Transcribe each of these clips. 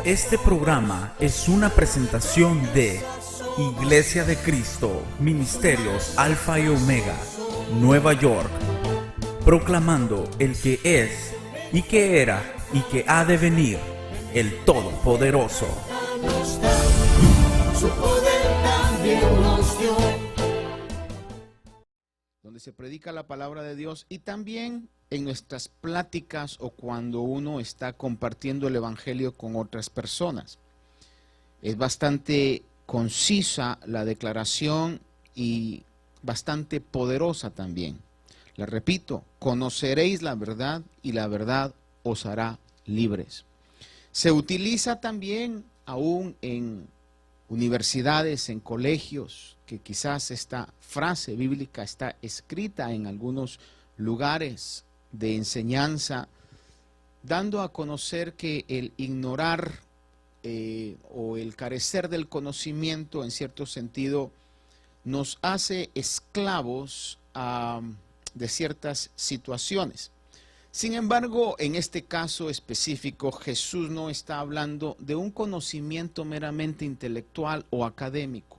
Este programa es una presentación de Iglesia de Cristo, Ministerios Alfa y Omega, Nueva York, proclamando el que es, y que era, y que ha de venir, el Todopoderoso. Su poder también nos dio. Donde se predica la palabra de Dios, y también en nuestras pláticas o cuando uno está compartiendo el evangelio con otras personas. Es bastante concisa la declaración y bastante poderosa también. La repito, conoceréis la verdad y la verdad os hará libres. Se utiliza también aún en universidades, en colegios, que quizás esta frase bíblica está escrita en algunos lugares de enseñanza, dando a conocer que el ignorar o el carecer del conocimiento, en cierto sentido, nos hace esclavos de ciertas situaciones. Sin embargo, en este caso específico, Jesús no está hablando de un conocimiento meramente intelectual o académico.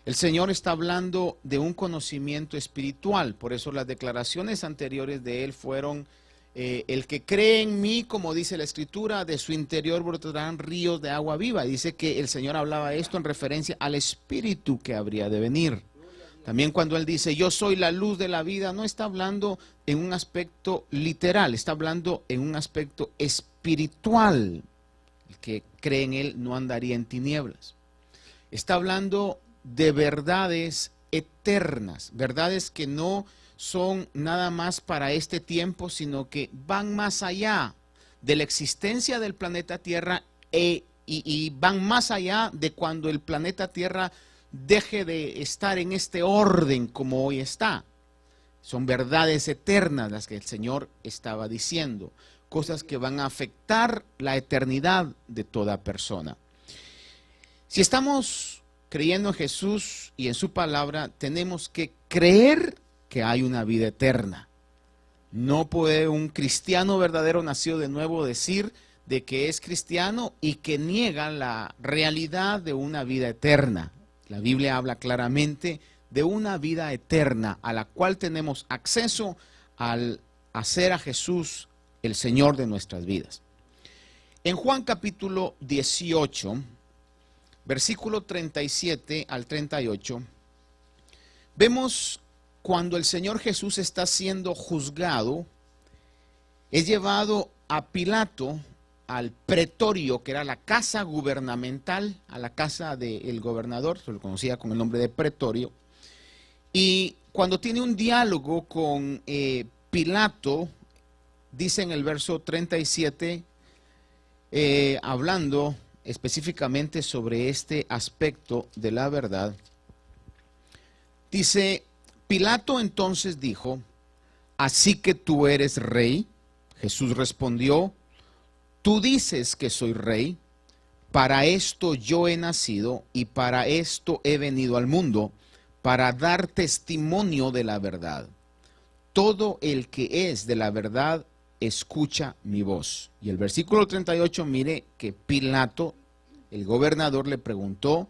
El Señor está hablando de un conocimiento espiritual. Por eso las declaraciones anteriores de Él fueron, el que cree en mí, como dice la Escritura, de su interior brotarán ríos de agua viva. Dice que el Señor hablaba esto en referencia al Espíritu que habría de venir. También cuando Él dice, yo soy la luz de la vida, no está hablando en un aspecto literal, está hablando en un aspecto espiritual. El que cree en Él no andaría en tinieblas. Está hablando de verdades eternas, verdades que no son nada más para este tiempo, sino que van más allá de la existencia del planeta Tierra y van más allá de cuando el planeta Tierra deje de estar en este orden como hoy está. Son verdades eternas las que el Señor estaba diciendo, cosas que van a afectar la eternidad de toda persona. Si estamos creyendo en Jesús y en su palabra, tenemos que creer que hay una vida eterna. No puede un cristiano verdadero nacido de nuevo decir de que es cristiano y que niega la realidad de una vida eterna. La Biblia habla claramente de una vida eterna a la cual tenemos acceso al hacer a Jesús el Señor de nuestras vidas. En Juan capítulo 18, versículo 37 al 38, vemos cuando el Señor Jesús está siendo juzgado, es llevado a Pilato, al pretorio, que era la casa gubernamental, a la casa del gobernador, se lo conocía con el nombre de pretorio, y cuando tiene un diálogo con Pilato, dice en el verso 37, hablando específicamente sobre este aspecto de la verdad, dice, Pilato entonces dijo, ¿así que tú eres rey? Jesús respondió, tú dices que soy rey, para esto yo he nacido y para esto he venido al mundo, para dar testimonio de la verdad. Todo el que es de la verdad, escucha mi voz. Y el versículo 38, mire que Pilato, el gobernador, le preguntó,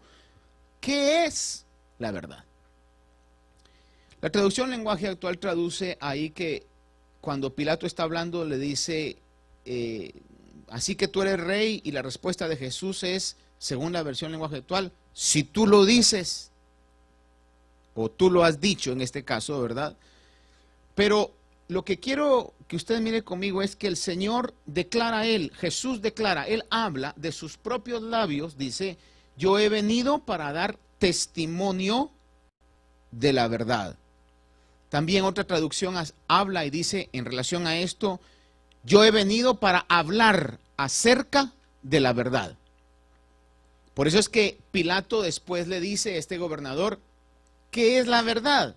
¿qué es la verdad? La traducción lenguaje actual traduce ahí que cuando Pilato está hablando le dice, así que tú eres rey, y la respuesta de Jesús es, según la versión lenguaje actual, si tú lo dices, o tú lo has dicho en este caso, ¿verdad? Pero lo que quiero que usted mire conmigo es que el Señor declara Jesús declara, Él habla de sus propios labios, dice, yo he venido para dar testimonio de la verdad. También otra traducción habla y dice en relación a esto, yo he venido para hablar acerca de la verdad. Por eso es que Pilato después le dice a este gobernador, ¿qué es la verdad?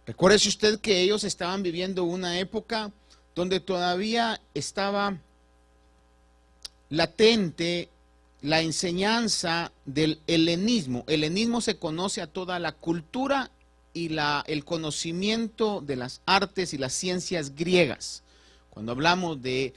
Recuérdese usted que ellos estaban viviendo una época donde todavía estaba latente la enseñanza del helenismo. El helenismo se conoce a toda la cultura y el conocimiento de las artes y las ciencias griegas. Cuando hablamos de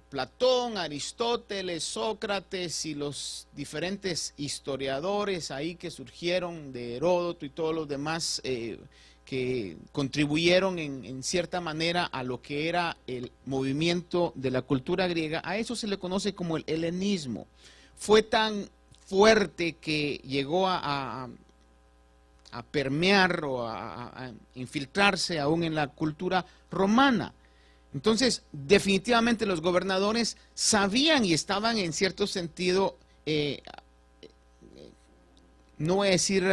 Platón, Aristóteles, Sócrates y los diferentes historiadores ahí que surgieron de Heródoto y todos los demás que contribuyeron en cierta manera a lo que era el movimiento de la cultura griega. A eso se le conoce como el helenismo. Fue tan fuerte que llegó a permear o a infiltrarse aún en la cultura romana. Entonces, definitivamente los gobernadores sabían y estaban en cierto sentido, no voy a decir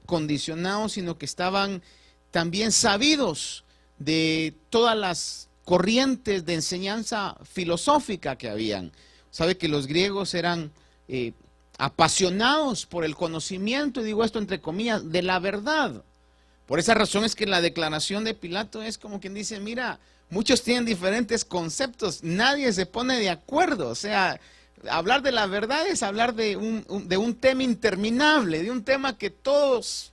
condicionados, sino que estaban también sabidos de todas las corrientes de enseñanza filosófica que habían. Sabe que los griegos eran apasionados por el conocimiento, y digo esto entre comillas, de la verdad. Por esa razón es que la declaración de Pilato es como quien dice, mira, muchos tienen diferentes conceptos, nadie se pone de acuerdo. O sea, hablar de la verdad es hablar de un tema interminable, de un tema que todos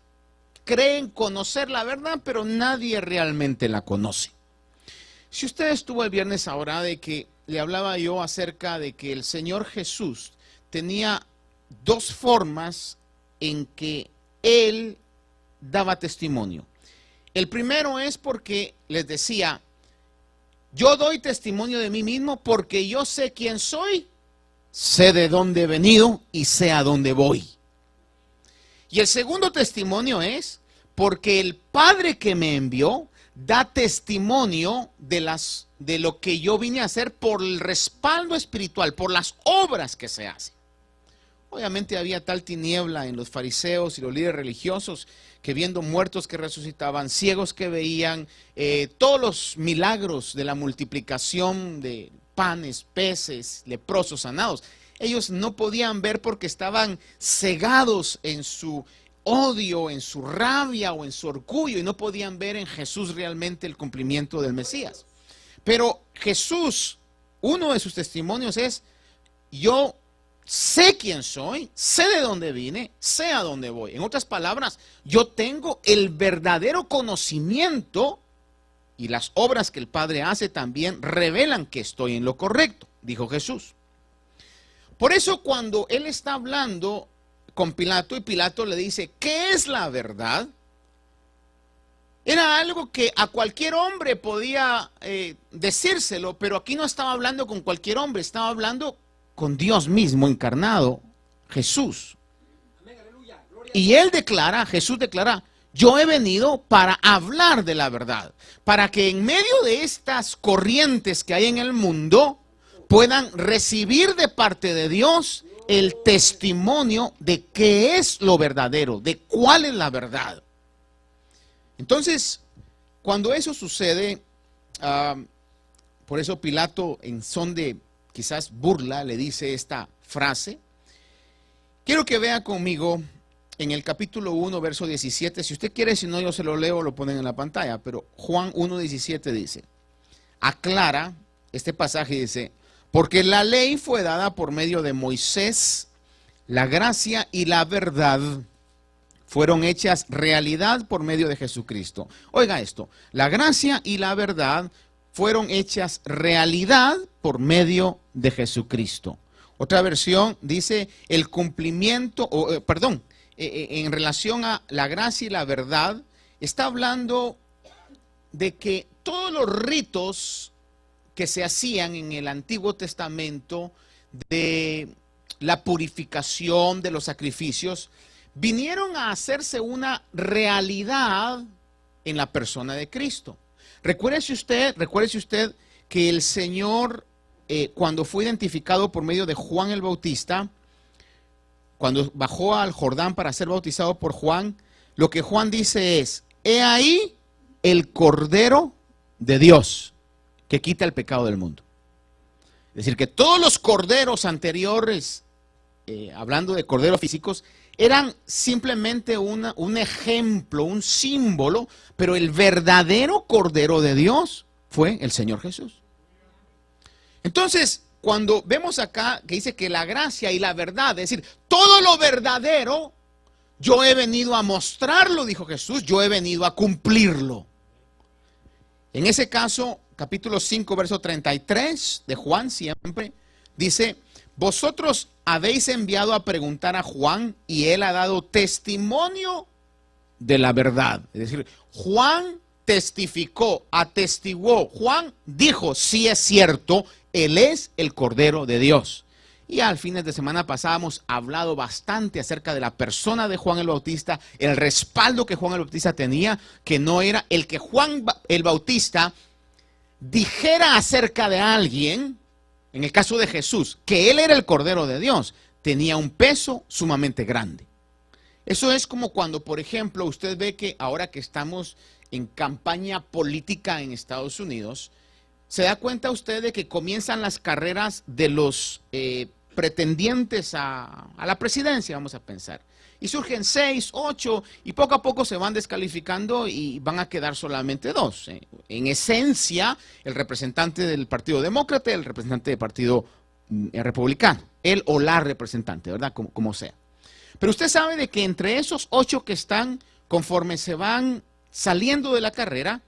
creen conocer la verdad, pero nadie realmente la conoce. Si usted estuvo el viernes ahora de que le hablaba yo acerca de que el Señor Jesús tenía dos formas en que Él daba testimonio. El primero es porque les decía, yo doy testimonio de mí mismo porque yo sé quién soy, sé de dónde he venido y sé a dónde voy. Y el segundo testimonio es porque el Padre que me envió da testimonio de lo que yo vine a hacer por el respaldo espiritual, por las obras que se hacen. Obviamente había tal tiniebla en los fariseos y los líderes religiosos que viendo muertos que resucitaban, ciegos que veían, todos los milagros de la multiplicación de panes, peces, leprosos sanados, ellos no podían ver porque estaban cegados en su odio, en su rabia o en su orgullo y no podían ver en Jesús realmente el cumplimiento del Mesías. Pero Jesús, uno de sus testimonios es, yo sé quién soy, sé de dónde vine, sé a dónde voy. En otras palabras, yo tengo el verdadero conocimiento y las obras que el Padre hace también revelan que estoy en lo correcto, dijo Jesús. Por eso cuando Él está hablando con Pilato y Pilato le dice, ¿qué es la verdad? Era algo que a cualquier hombre podía decírselo, pero aquí no estaba hablando con cualquier hombre, estaba hablando con Dios mismo encarnado, Jesús. Y Él declara, Jesús declara, yo he venido para hablar de la verdad, para que en medio de estas corrientes que hay en el mundo, puedan recibir de parte de Dios el testimonio de qué es lo verdadero, de cuál es la verdad. Entonces, cuando eso sucede, por eso Pilato, en son de quizás burla, le dice esta frase. Quiero que vea conmigo en el capítulo 1, verso 17. Si usted quiere, si no yo se lo leo, lo ponen en la pantalla. Pero Juan 1, 17 dice, aclara este pasaje, dice, porque la ley fue dada por medio de Moisés, la gracia y la verdad fueron hechas realidad por medio de Jesucristo. Oiga esto, la gracia y la verdad fueron hechas realidad por medio de Jesucristo. Otra versión dice el cumplimiento, en relación a la gracia y la verdad, está hablando de que todos los ritos que se hacían en el Antiguo Testamento de la purificación de los sacrificios, vinieron a hacerse una realidad en la persona de Cristo. Recuérdese usted que el Señor, cuando fue identificado por medio de Juan el Bautista, cuando bajó al Jordán para ser bautizado por Juan, lo que Juan dice es, he ahí el Cordero de Dios que quita el pecado del mundo. Es decir, que todos los corderos anteriores, hablando de corderos físicos, eran simplemente un ejemplo, un símbolo, pero el verdadero Cordero de Dios fue el Señor Jesús. Entonces, cuando vemos acá que dice que la gracia y la verdad, es decir, todo lo verdadero, yo he venido a mostrarlo, dijo Jesús, yo he venido a cumplirlo. En ese caso, capítulo 5, verso 33 de Juan siempre, dice, vosotros habéis enviado a preguntar a Juan y él ha dado testimonio de la verdad. Es decir, Juan testificó, atestiguó, Juan dijo, sí es cierto, él es el Cordero de Dios. Y al fines de semana pasada hemos hablado bastante acerca de la persona de Juan el Bautista, el respaldo que Juan el Bautista tenía, que no era el que Juan el Bautista dijera acerca de alguien, en el caso de Jesús, que él era el Cordero de Dios, tenía un peso sumamente grande. Eso es como cuando, por ejemplo, usted ve que ahora que estamos en campaña política en Estados Unidos, se da cuenta usted de que comienzan las carreras de los pretendientes a la presidencia, vamos a pensar. Y surgen 6, 8 y poco a poco se van descalificando y van a quedar solamente 2. En esencia, el representante del Partido Demócrata y el representante del Partido Republicano. Él o la representante, ¿verdad? Como sea. Pero usted sabe de que entre esos 8 que están, conforme se van saliendo de la carrera,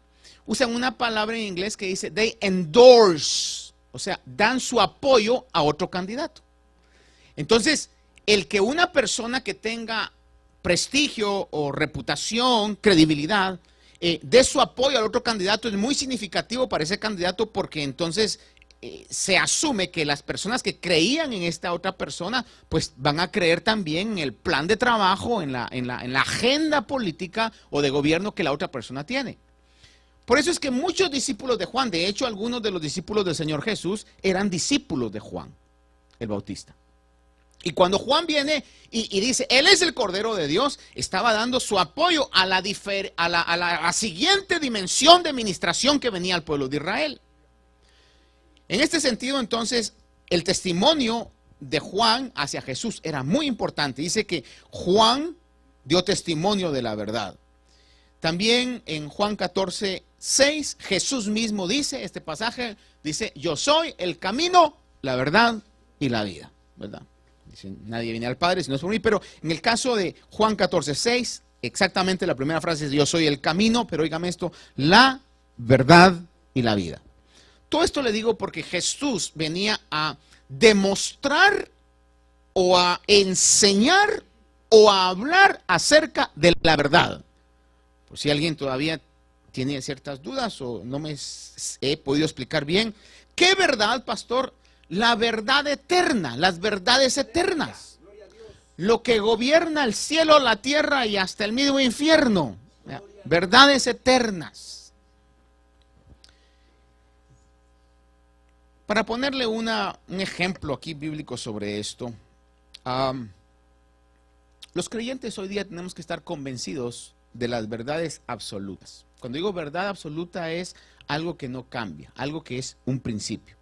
usan una palabra en inglés que dice, they endorse, o sea, dan su apoyo a otro candidato. Entonces, el que una persona que tenga prestigio o reputación, credibilidad, dé su apoyo al otro candidato es muy significativo para ese candidato porque entonces se asume que las personas que creían en esta otra persona, pues van a creer también en el plan de trabajo, en la agenda política o de gobierno que la otra persona tiene. Por eso es que muchos discípulos de Juan, de hecho algunos de los discípulos del Señor Jesús eran discípulos de Juan el Bautista. Y cuando Juan viene y dice, él es el Cordero de Dios, estaba dando su apoyo a la siguiente dimensión de ministración que venía al pueblo de Israel. En este sentido, entonces, el testimonio de Juan hacia Jesús era muy importante. Dice que Juan dio testimonio de la verdad. También en Juan 14:6, Jesús mismo dice, este pasaje, dice, yo soy el camino, la verdad y la vida, ¿verdad? Dice, nadie viene al Padre si no es por mí, pero en el caso de Juan 14:6, exactamente la primera frase es, yo soy el camino, pero óigame esto, la verdad y la vida. Todo esto le digo porque Jesús venía a demostrar o a enseñar o a hablar acerca de la verdad. Por si alguien todavía tiene ciertas dudas o no me he podido explicar bien. ¿Qué verdad, pastor? La verdad eterna, las verdades eternas. Lo que gobierna el cielo, la tierra y hasta el mismo infierno. Verdades eternas. Para ponerle un ejemplo aquí bíblico sobre esto, los creyentes hoy día tenemos que estar convencidos de las verdades absolutas. Cuando digo verdad absoluta es algo que no cambia, algo que es un principio.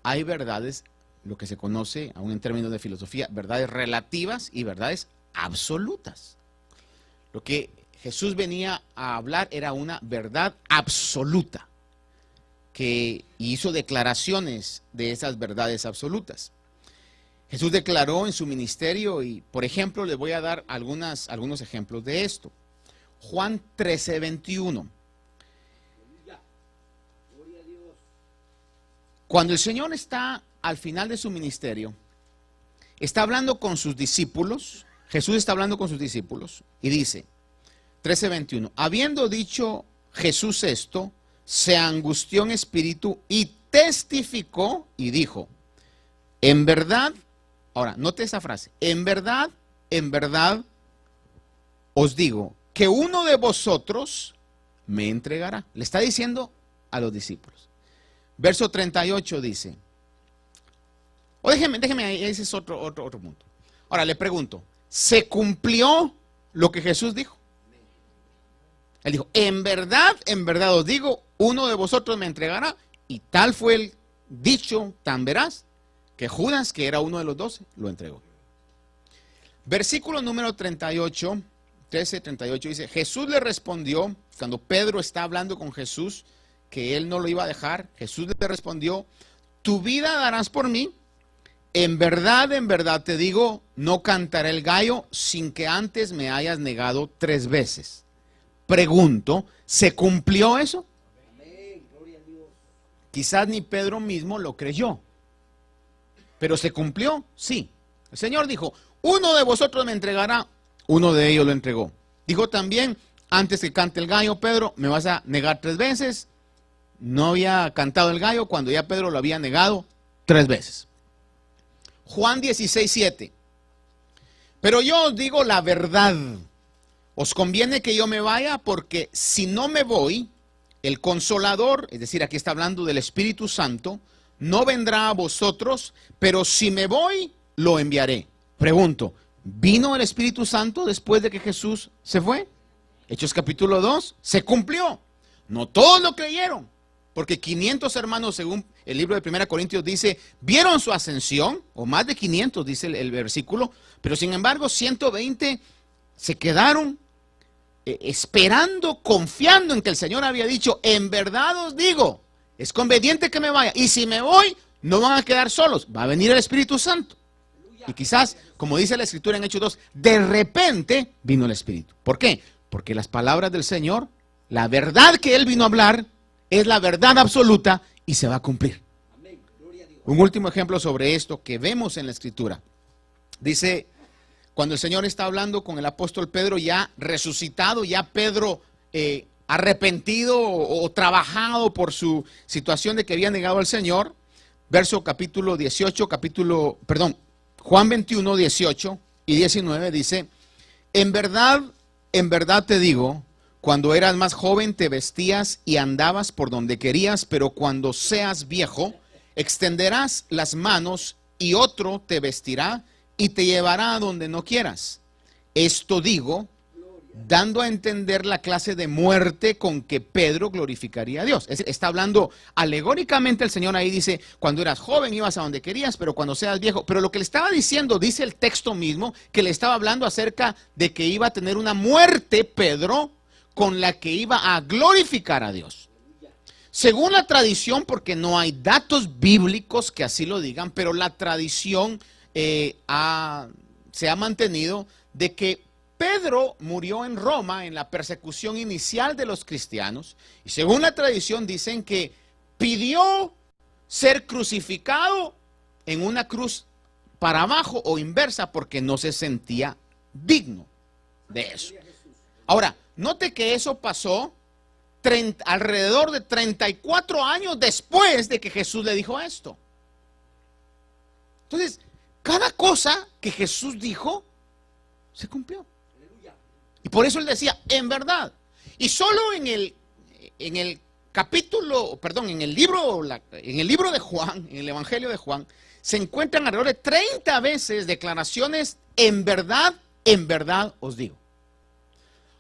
Hay verdades, lo que se conoce, aún en términos de filosofía, verdades relativas y verdades absolutas. Lo que Jesús venía a hablar era una verdad absoluta, que hizo declaraciones de esas verdades absolutas. Jesús declaró en su ministerio y, por ejemplo, les voy a dar algunos ejemplos de esto. Juan 13:21. Cuando el Señor está al final de su ministerio, está hablando con sus discípulos, Jesús está hablando con sus discípulos y dice, 13:21, habiendo dicho Jesús esto, se angustió en espíritu y testificó y dijo, en verdad, ahora, note esa frase, en verdad os digo que uno de vosotros me entregará. Le está diciendo a los discípulos. Verso 38 dice, o déjeme ahí, ese es otro punto. Ahora le pregunto, ¿se cumplió lo que Jesús dijo? Él dijo, en verdad os digo, uno de vosotros me entregará. Y tal fue el dicho tan veraz que Judas, que era uno de los 12, lo entregó. Versículo número 38, 13:38 dice, Jesús le respondió, cuando Pedro está hablando con Jesús, que él no lo iba a dejar, Jesús le respondió, tu vida darás por mí, en verdad te digo, no cantará el gallo sin que antes me hayas negado 3 veces. Pregunto, ¿se cumplió eso? Quizás ni Pedro mismo lo creyó. Pero ¿se cumplió? Sí. El Señor dijo, uno de vosotros me entregará, uno de ellos lo entregó. Dijo también, antes que cante el gallo, Pedro, me vas a negar 3 veces. No había cantado el gallo cuando ya Pedro lo había negado 3 veces. Juan 16:7. Pero yo os digo la verdad. Os conviene que yo me vaya, porque si no me voy, el Consolador, es decir, aquí está hablando del Espíritu Santo, no vendrá a vosotros, pero si me voy, lo enviaré. Pregunto, ¿vino el Espíritu Santo después de que Jesús se fue? Hechos capítulo 2, se cumplió. No todos lo creyeron, porque 500 hermanos, según el libro de 1 Corintios dice, vieron su ascensión, o más de 500 dice el versículo, pero sin embargo 120 se quedaron esperando, confiando en que el Señor había dicho, en verdad os digo, es conveniente que me vaya, y si me voy, no van a quedar solos, va a venir el Espíritu Santo. Y quizás, como dice la Escritura en Hechos 2, de repente vino el Espíritu. ¿Por qué? Porque las palabras del Señor, la verdad que Él vino a hablar, es la verdad absoluta y se va a cumplir. Un último ejemplo sobre esto que vemos en la Escritura. Dice, cuando el Señor está hablando con el apóstol Pedro ya resucitado, ya Pedro arrepentido o trabajado por su situación de que había negado al Señor, verso capítulo 18, Juan 21, 18 y 19 dice, en verdad te digo, cuando eras más joven te vestías y andabas por donde querías, pero cuando seas viejo, extenderás las manos y otro te vestirá y te llevará a donde no quieras. Esto digo, dando a entender la clase de muerte con que Pedro glorificaría a Dios. Es decir, está hablando alegóricamente el Señor ahí, dice, cuando eras joven ibas a donde querías, pero cuando seas viejo. Pero lo que le estaba diciendo, dice el texto mismo, que le estaba hablando acerca de que iba a tener una muerte, Pedro, con la que iba a glorificar a Dios. Según la tradición, porque no hay datos bíblicos que así lo digan, pero la tradición se ha mantenido de que Pedro murió en Roma en la persecución inicial de los cristianos y según la tradición dicen que pidió ser crucificado en una cruz para abajo o inversa porque no se sentía digno de eso. Ahora, note que eso pasó alrededor de 34 años después de que Jesús le dijo esto. Entonces, cada cosa que Jesús dijo se cumplió. Y por eso él decía, en verdad. Y solo en el capítulo, perdón, en el libro de Juan, en el Evangelio de Juan, se encuentran alrededor de 30 veces declaraciones, en verdad os digo.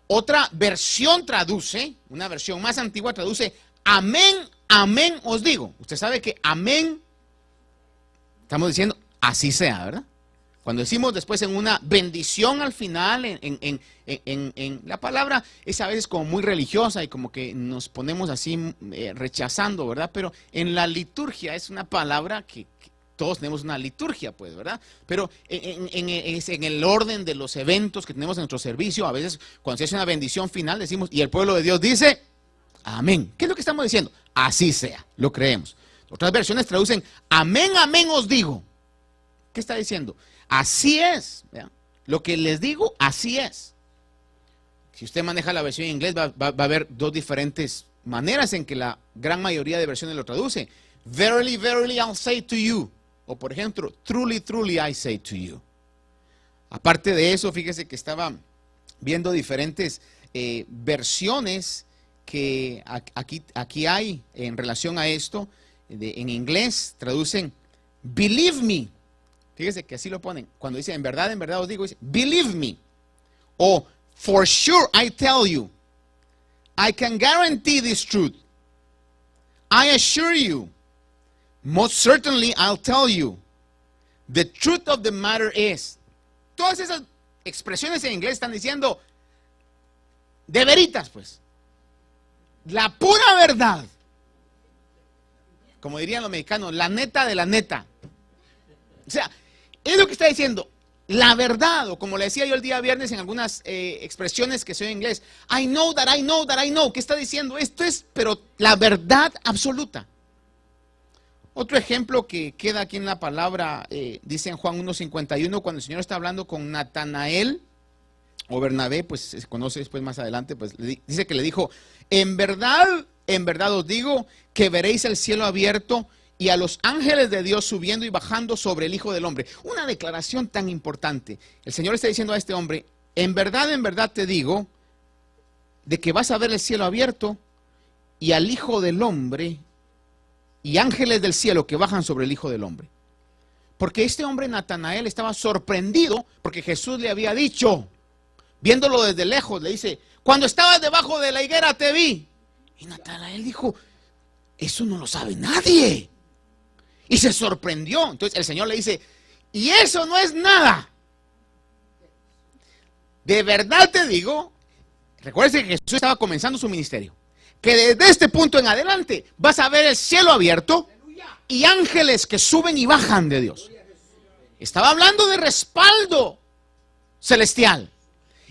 Otra versión traduce, una versión más antigua traduce, amén, amén os digo. Usted sabe que amén, estamos diciendo, así sea, ¿verdad? Cuando decimos después en una bendición al final, en la palabra es a veces como muy religiosa y como que nos ponemos así rechazando, ¿verdad? Pero en la liturgia es una palabra que todos tenemos una liturgia, pues, ¿verdad? Pero en el orden de los eventos que tenemos en nuestro servicio, a veces cuando se hace una bendición final decimos, y el pueblo de Dios dice, amén. ¿Qué es lo que estamos diciendo? Así sea, lo creemos. Otras versiones traducen, amén, amén os digo. ¿Qué está diciendo? Así es, ¿verdad? Lo que les digo, así es. Si usted maneja la versión en inglés, va a haber dos diferentes maneras en que la gran mayoría de versiones lo traduce. Verily, verily, I'll say to you. O por ejemplo, truly, truly, I say to you. Aparte de eso, fíjese que estaba viendo diferentes versiones que aquí hay en relación a esto. En inglés traducen, believe me. Fíjese que así lo ponen. Cuando dice en verdad os digo, dice believe me. O for sure I tell you. I can guarantee this truth. I assure you. Most certainly I'll tell you. The truth of the matter is. Todas esas expresiones en inglés están diciendo de veritas, pues. La pura verdad. Como dirían los mexicanos, la neta de la neta. O sea, es lo que está diciendo, la verdad, o como le decía yo el día viernes en algunas expresiones que soy en inglés, I know that I know that I know. ¿Qué está diciendo? Esto es, pero la verdad absoluta. Otro ejemplo que queda aquí en la palabra, dice en Juan 1:51, cuando el Señor está hablando con Natanael, o Bernabé, pues se conoce después más adelante, pues dice que le dijo, en verdad os digo que veréis el cielo abierto y a los ángeles de Dios subiendo y bajando sobre el Hijo del Hombre. Una declaración tan importante. El Señor está diciendo a este hombre, en verdad te digo, de que vas a ver el cielo abierto y al Hijo del Hombre y ángeles del cielo que bajan sobre el Hijo del Hombre. Porque este hombre Natanael estaba sorprendido porque Jesús le había dicho, viéndolo desde lejos, le dice, cuando estabas debajo de la higuera te vi. Y Natanael dijo, eso no lo sabe nadie. Y se sorprendió. Entonces el Señor le dice, y eso no es nada. De verdad te digo, recuerda que Jesús estaba comenzando su ministerio, que desde este punto en adelante vas a ver el cielo abierto y ángeles que suben y bajan de Dios. Estaba hablando de respaldo celestial.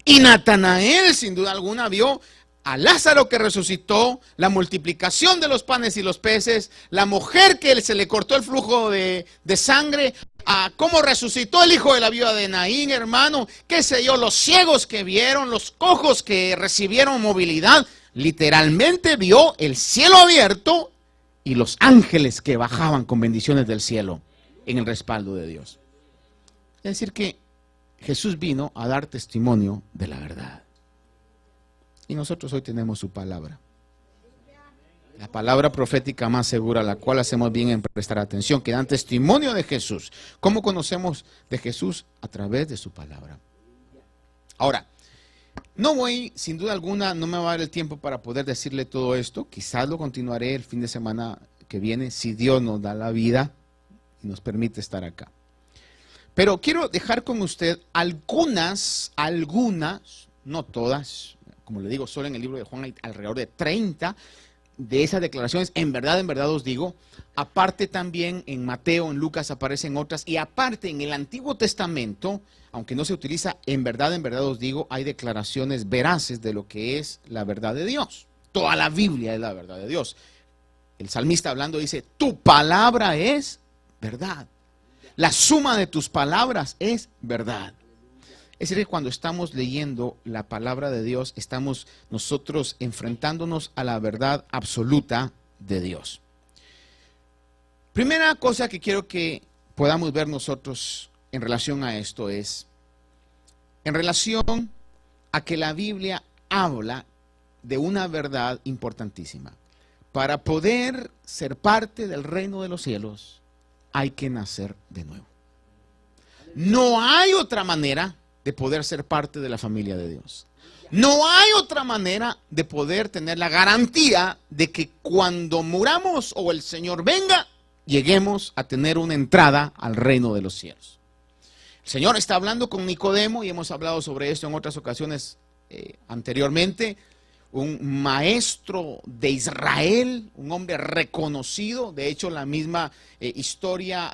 Y Natanael, sin duda alguna, vio a Lázaro que resucitó, la multiplicación de los panes y los peces, la mujer que se le cortó el flujo de sangre, a cómo resucitó el hijo de la viuda de Naín, hermano, qué sé yo, los ciegos que vieron, los cojos que recibieron movilidad. Literalmente vio el cielo abierto y los ángeles que bajaban con bendiciones del cielo en el respaldo de Dios. Es decir que Jesús vino a dar testimonio de la verdad. Y nosotros hoy tenemos su palabra. La palabra profética más segura, a la cual hacemos bien en prestar atención, que dan testimonio de Jesús. ¿Cómo conocemos de Jesús? A través de su palabra. Ahora, no voy, sin duda alguna, no me va a dar el tiempo para poder decirle todo esto. Quizás lo continuaré el fin de semana que viene, si Dios nos da la vida y nos permite estar acá. Pero quiero dejar con usted algunas, no todas, como le digo, solo en el libro de Juan hay alrededor de 30 de esas declaraciones, en verdad os digo. Aparte también en Mateo, en Lucas aparecen otras, y aparte en el Antiguo Testamento, aunque no se utiliza en verdad os digo, hay declaraciones veraces de lo que es la verdad de Dios. Toda la Biblia es la verdad de Dios. El salmista hablando dice, tu palabra es verdad. La suma de tus palabras es verdad. Es decir, que cuando estamos leyendo la palabra de Dios, estamos nosotros enfrentándonos a la verdad absoluta de Dios. Primera cosa que quiero que podamos ver nosotros en relación a esto es, en relación a que la Biblia habla de una verdad importantísima. Para poder ser parte del reino de los cielos, hay que nacer de nuevo. No hay otra manera de poder ser parte de la familia de Dios. No hay otra manera de poder tener la garantía de que cuando muramos o el Señor venga, lleguemos a tener una entrada al reino de los cielos. El Señor está hablando con Nicodemo y hemos hablado sobre esto en otras ocasiones anteriormente. Un maestro de Israel, un hombre reconocido. De hecho, la misma historia,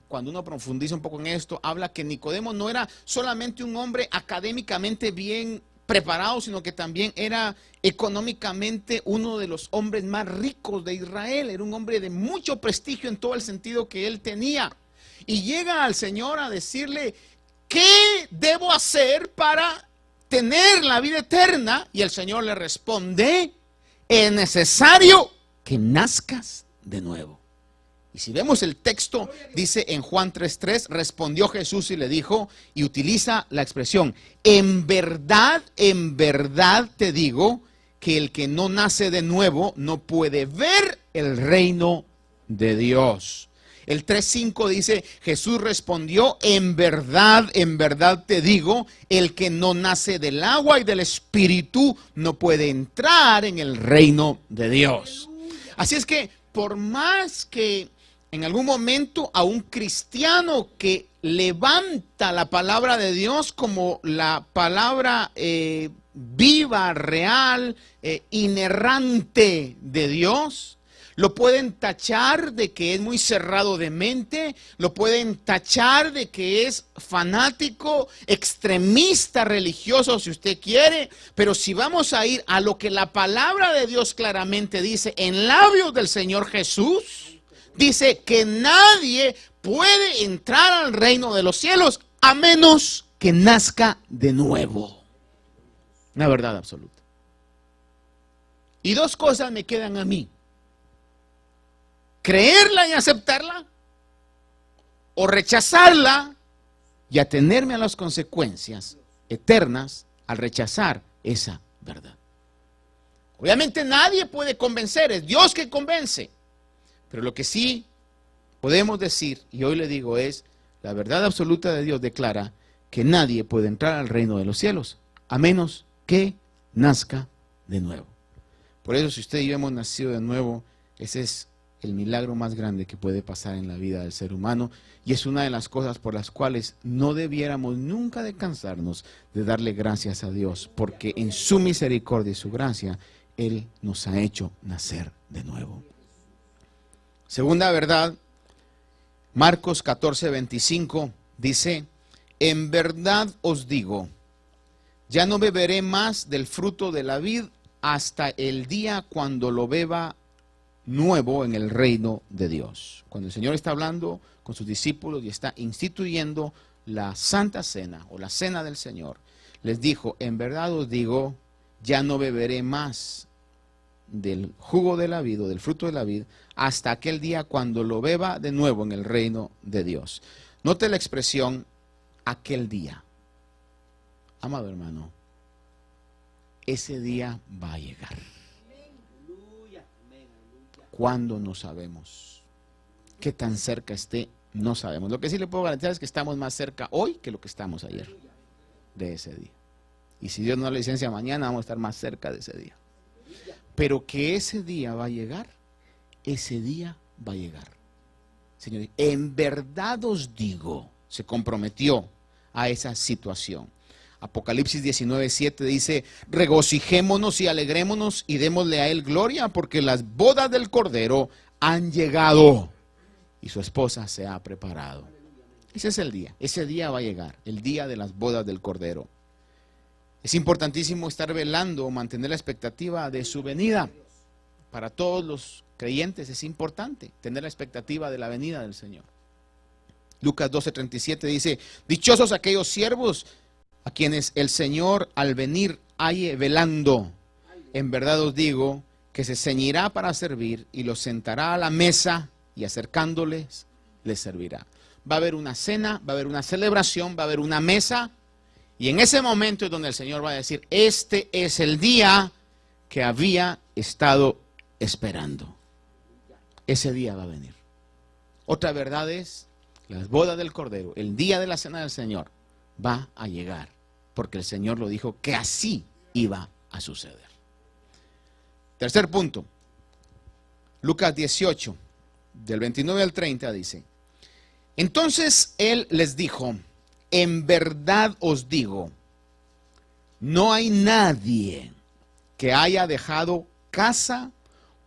cuando uno profundiza un poco en esto, habla que Nicodemo no era solamente un hombre académicamente bien preparado, sino que también era económicamente uno de los hombres más ricos de Israel. Era un hombre de mucho prestigio en todo el sentido que él tenía. Y llega al Señor a decirle, ¿qué debo hacer para tener la vida eterna? Y el Señor le responde, es necesario que nazcas de nuevo. Y si vemos el texto, dice en Juan 3:3, respondió Jesús y le dijo, y utiliza la expresión, en verdad te digo, que el que no nace de nuevo no puede ver el reino de Dios. El 3:5 dice, Jesús respondió, en verdad te digo, el que no nace del agua y del Espíritu no puede entrar en el reino de Dios. Así es que por más que en algún momento a un cristiano que levanta la palabra de Dios como la palabra viva, real, inerrante de Dios, lo pueden tachar de que es muy cerrado de mente, lo pueden tachar de que es fanático, extremista religioso si usted quiere, pero si vamos a ir a lo que la palabra de Dios claramente dice en labios del Señor Jesús, dice que nadie puede entrar al reino de los cielos a menos que nazca de nuevo. Una verdad absoluta. Y dos cosas me quedan a mí: creerla y aceptarla, o rechazarla y atenerme a las consecuencias eternas al rechazar esa verdad. Obviamente nadie puede convencer, es Dios que convence. Pero lo que sí podemos decir, y hoy le digo, es la verdad absoluta de Dios declara que nadie puede entrar al reino de los cielos a menos que nazca de nuevo. Por eso, si usted y yo hemos nacido de nuevo, ese es el milagro más grande que puede pasar en la vida del ser humano, y es una de las cosas por las cuales no debiéramos nunca de cansarnos de darle gracias a Dios, porque en su misericordia y su gracia Él nos ha hecho nacer de nuevo. Segunda verdad, Marcos 14:25 dice: en verdad os digo, ya no beberé más del fruto de la vid hasta el día cuando lo beba nuevo en el reino de Dios. Cuando el Señor está hablando con sus discípulos y está instituyendo la Santa Cena o la Cena del Señor, les dijo: en verdad os digo, ya no beberé más del jugo de la vid o del fruto de la vid hasta aquel día cuando lo beba de nuevo en el reino de Dios. Note la expresión aquel día. Amado hermano, ese día va a llegar. ¿Cuándo? No sabemos. ¿Qué tan cerca esté? No sabemos. Lo que sí le puedo garantizar es que estamos más cerca hoy que lo que estamos ayer de ese día. Y si Dios nos da la licencia mañana, vamos a estar más cerca de ese día. Pero que ese día va a llegar, ese día va a llegar. Señor, en verdad os digo, se comprometió a esa situación. Apocalipsis 19:7 dice: regocijémonos y alegrémonos y démosle a Él gloria, porque las bodas del Cordero han llegado y su esposa se ha preparado. Ese es el día, ese día va a llegar, el día de las bodas del Cordero. Es importantísimo estar velando o mantener la expectativa de su venida. Para todos los creyentes es importante tener la expectativa de la venida del Señor. Lucas 12:37 dice: dichosos aquellos siervos a quienes el Señor al venir halle velando. En verdad os digo que se ceñirá para servir y los sentará a la mesa y acercándoles les servirá. Va a haber una cena, va a haber una celebración, va a haber una mesa, y en ese momento es donde el Señor va a decir: este es el día que había estado esperando. Ese día va a venir. Otra verdad es las bodas del Cordero, el día de la cena del Señor va a llegar, porque el Señor lo dijo que así iba a suceder. Tercer punto, Lucas 18, del 29 al 30 dice: entonces Él les dijo: en verdad os digo, no hay nadie que haya dejado casa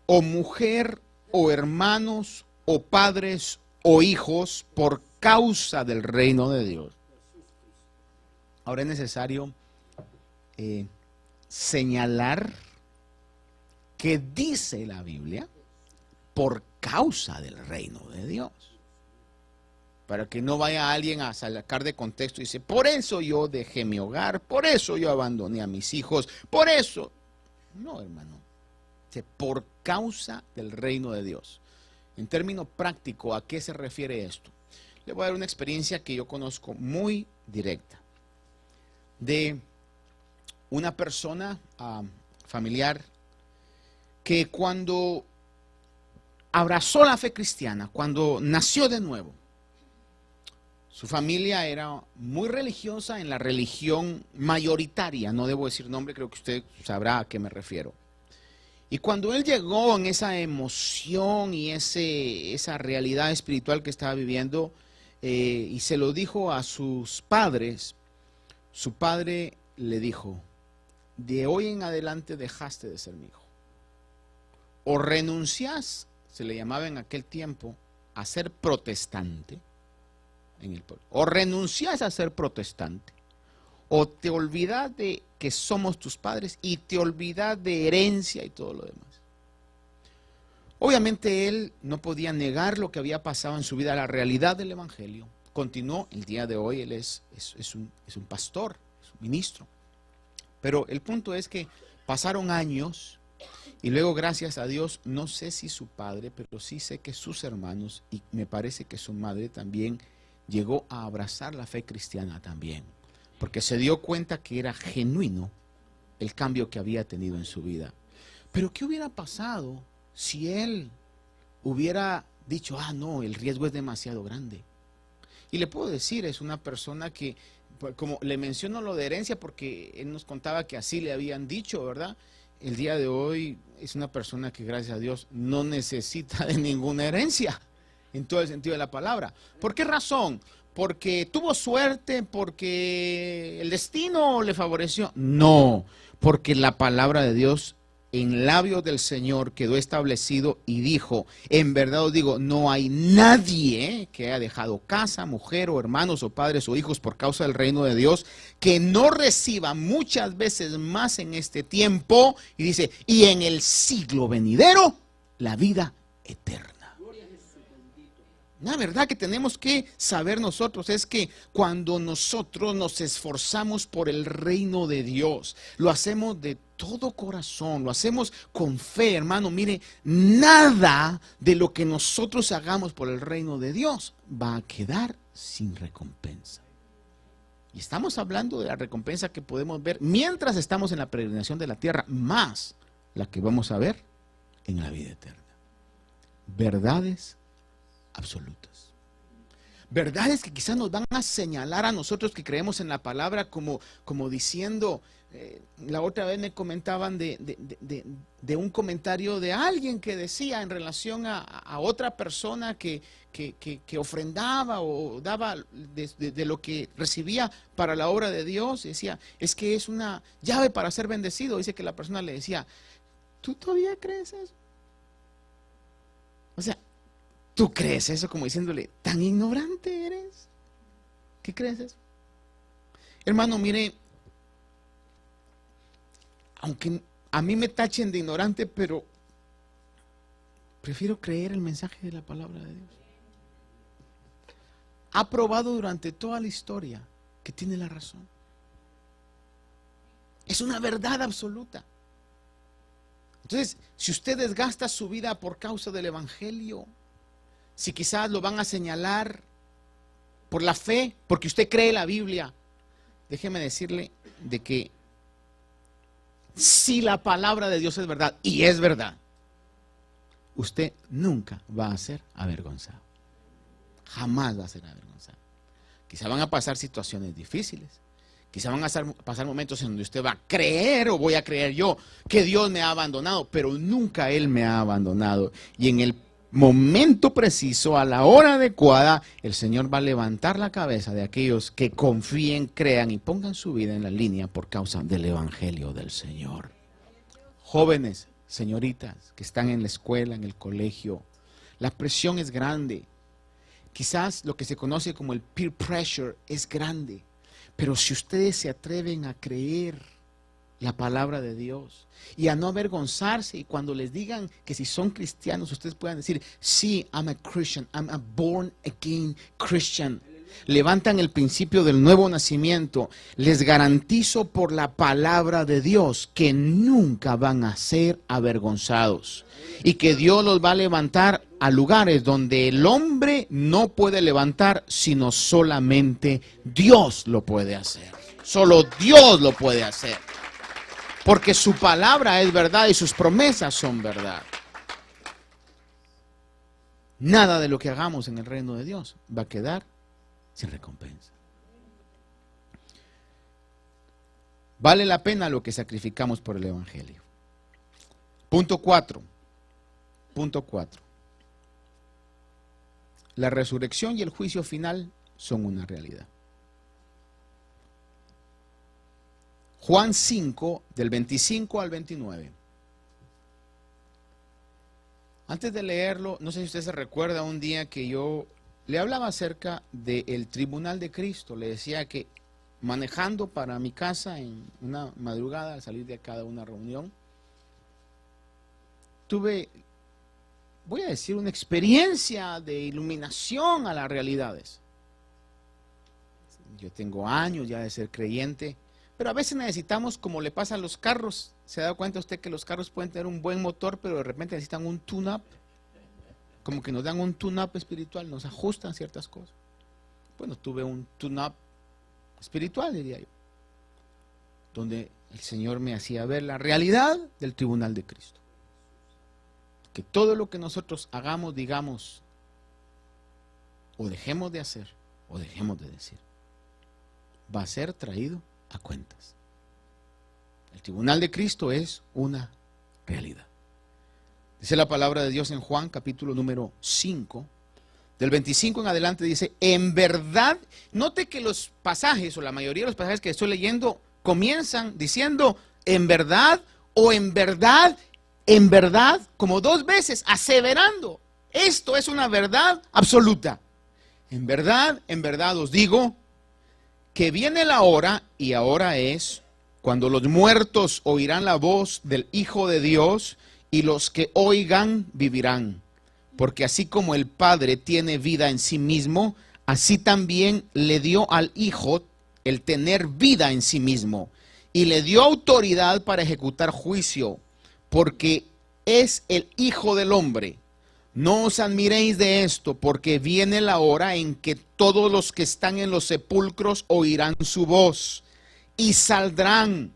o mujer o hermanos o padres o hijos por causa del reino de Dios. Ahora es necesario señalar que dice la Biblia por causa del reino de Dios. Para que no vaya alguien a sacar de contexto y dice: por eso yo dejé mi hogar, por eso yo abandoné a mis hijos, por eso. No, hermano. Dice por causa del reino de Dios. En término práctico, ¿a qué se refiere esto? Le voy a dar una experiencia que yo conozco muy directa. De una persona familiar que cuando abrazó la fe cristiana, cuando nació de nuevo, su familia era muy religiosa en la religión mayoritaria, no debo decir nombre, creo que usted sabrá a qué me refiero. Y cuando él llegó en esa emoción y esa realidad espiritual que estaba viviendo, y se lo dijo a sus padres, su padre le dijo: de hoy en adelante dejaste de ser mi hijo. O renuncias, se le llamaba en aquel tiempo, a ser protestante en el pueblo. O renuncias a ser protestante, o te olvidas de que somos tus padres y te olvidas de herencia y todo lo demás. Obviamente él no podía negar lo que había pasado en su vida, la realidad del evangelio. Continuó, el día de hoy él es un pastor, es un ministro. Pero el punto es que pasaron años y luego, gracias a Dios, no sé si su padre, pero sí sé que sus hermanos y me parece que su madre también llegó a abrazar la fe cristiana también, porque se dio cuenta que era genuino el cambio que había tenido en su vida. Pero ¿qué hubiera pasado si él hubiera dicho, no, el riesgo es demasiado grande? Y le puedo decir, es una persona que, como le menciono lo de herencia, porque él nos contaba que así le habían dicho, ¿verdad? El día de hoy es una persona que, gracias a Dios, no necesita de ninguna herencia, en todo el sentido de la palabra. ¿Por qué razón? ¿Porque tuvo suerte? ¿Porque el destino le favoreció? No, porque la palabra de Dios en labios del Señor quedó establecido y dijo, en verdad os digo, no hay nadie que haya dejado casa, mujer o hermanos o padres o hijos por causa del reino de Dios, que no reciba muchas veces más en este tiempo, y dice, y en el siglo venidero, la vida eterna. La verdad que tenemos que saber nosotros es que cuando nosotros nos esforzamos por el reino de Dios, lo hacemos de todo corazón, lo hacemos con fe, hermano. Mire, nada de lo que nosotros hagamos por el reino de Dios va a quedar sin recompensa. Y estamos hablando de la recompensa que podemos ver mientras estamos en la peregrinación de la tierra, más la que vamos a ver en la vida eterna. Verdades absolutas. Verdades que quizás nos van a señalar a nosotros que creemos en la palabra como diciendo, la otra vez me comentaban de un comentario de alguien que decía en relación a otra persona que ofrendaba o daba de lo que recibía para la obra de Dios, y decía, es que es una llave para ser bendecido. Dice que la persona le decía, ¿tú todavía crees eso? O sea, ¿tú crees eso? Como diciéndole, ¿tan ignorante eres? ¿Qué crees eso? Hermano, mire, aunque a mí me tachen de ignorante, pero prefiero creer el mensaje de la palabra de Dios. Ha probado durante toda la historia que tiene la razón. Es una verdad absoluta. Entonces, si usted desgasta su vida por causa del evangelio, si quizás lo van a señalar por la fe, porque usted cree la Biblia, déjeme decirle de que si la palabra de Dios es verdad, y es verdad, usted nunca va a ser avergonzado. Jamás va a ser avergonzado. Quizá van a pasar situaciones difíciles. Quizá van a pasar momentos en donde usted va a creer, o voy a creer yo, que Dios me ha abandonado, pero nunca Él me ha abandonado. Y en el momento preciso, a la hora adecuada, el Señor va a levantar la cabeza de aquellos que confíen, crean y pongan su vida en la línea por causa del evangelio del Señor. Jóvenes, señoritas que están en la escuela, en el colegio, la presión es grande. Quizás lo que se conoce como el peer pressure es grande, pero si ustedes se atreven a creer la palabra de Dios y a no avergonzarse, y cuando les digan que si son cristianos, ustedes puedan decir, sí, I'm a Christian, I'm a born again Christian. Levantan el principio del nuevo nacimiento. Les garantizo por la palabra de Dios que nunca van a ser avergonzados y que Dios los va a levantar a lugares donde el hombre no puede levantar, sino solamente Dios lo puede hacer. Solo Dios lo puede hacer. Porque su palabra es verdad y sus promesas son verdad. Nada de lo que hagamos en el reino de Dios va a quedar sin recompensa. Vale la pena lo que sacrificamos por el evangelio. Punto 4. La resurrección y el juicio final son una realidad. Juan 5, del 25 al 29. Antes de leerlo, no sé si usted se recuerda un día que yo le hablaba acerca del tribunal de Cristo. Le decía que manejando para mi casa en una madrugada, al salir de acá de una reunión, tuve voy a decir, una experiencia de iluminación a las realidades. Yo tengo años ya de ser creyente, pero a veces necesitamos, como le pasa a los carros. ¿Se ha dado cuenta usted que los carros pueden tener un buen motor, pero de repente necesitan un tune-up? Como que nos dan un tune-up espiritual, nos ajustan ciertas cosas. Bueno, tuve un tune-up espiritual, diría yo, donde el Señor me hacía ver la realidad del tribunal de Cristo. Que todo lo que nosotros hagamos, digamos, o dejemos de hacer, o dejemos de decir, va a ser traído a cuentas. El tribunal de Cristo es una realidad. Dice la palabra de Dios en Juan, capítulo número 5, del 25 en adelante, dice, en verdad, note que los pasajes, o la mayoría de los pasajes que estoy leyendo, comienzan diciendo, en verdad, o en verdad, como dos veces, aseverando, esto es una verdad absoluta. En verdad os digo, que viene la hora, y ahora es, cuando los muertos oirán la voz del Hijo de Dios, y los que oigan vivirán. Porque así como el Padre tiene vida en sí mismo, así también le dio al Hijo el tener vida en sí mismo, y le dio autoridad para ejecutar juicio, porque es el Hijo del Hombre. No os admiréis de esto, porque viene la hora en que todos los que están en los sepulcros oirán su voz, y saldrán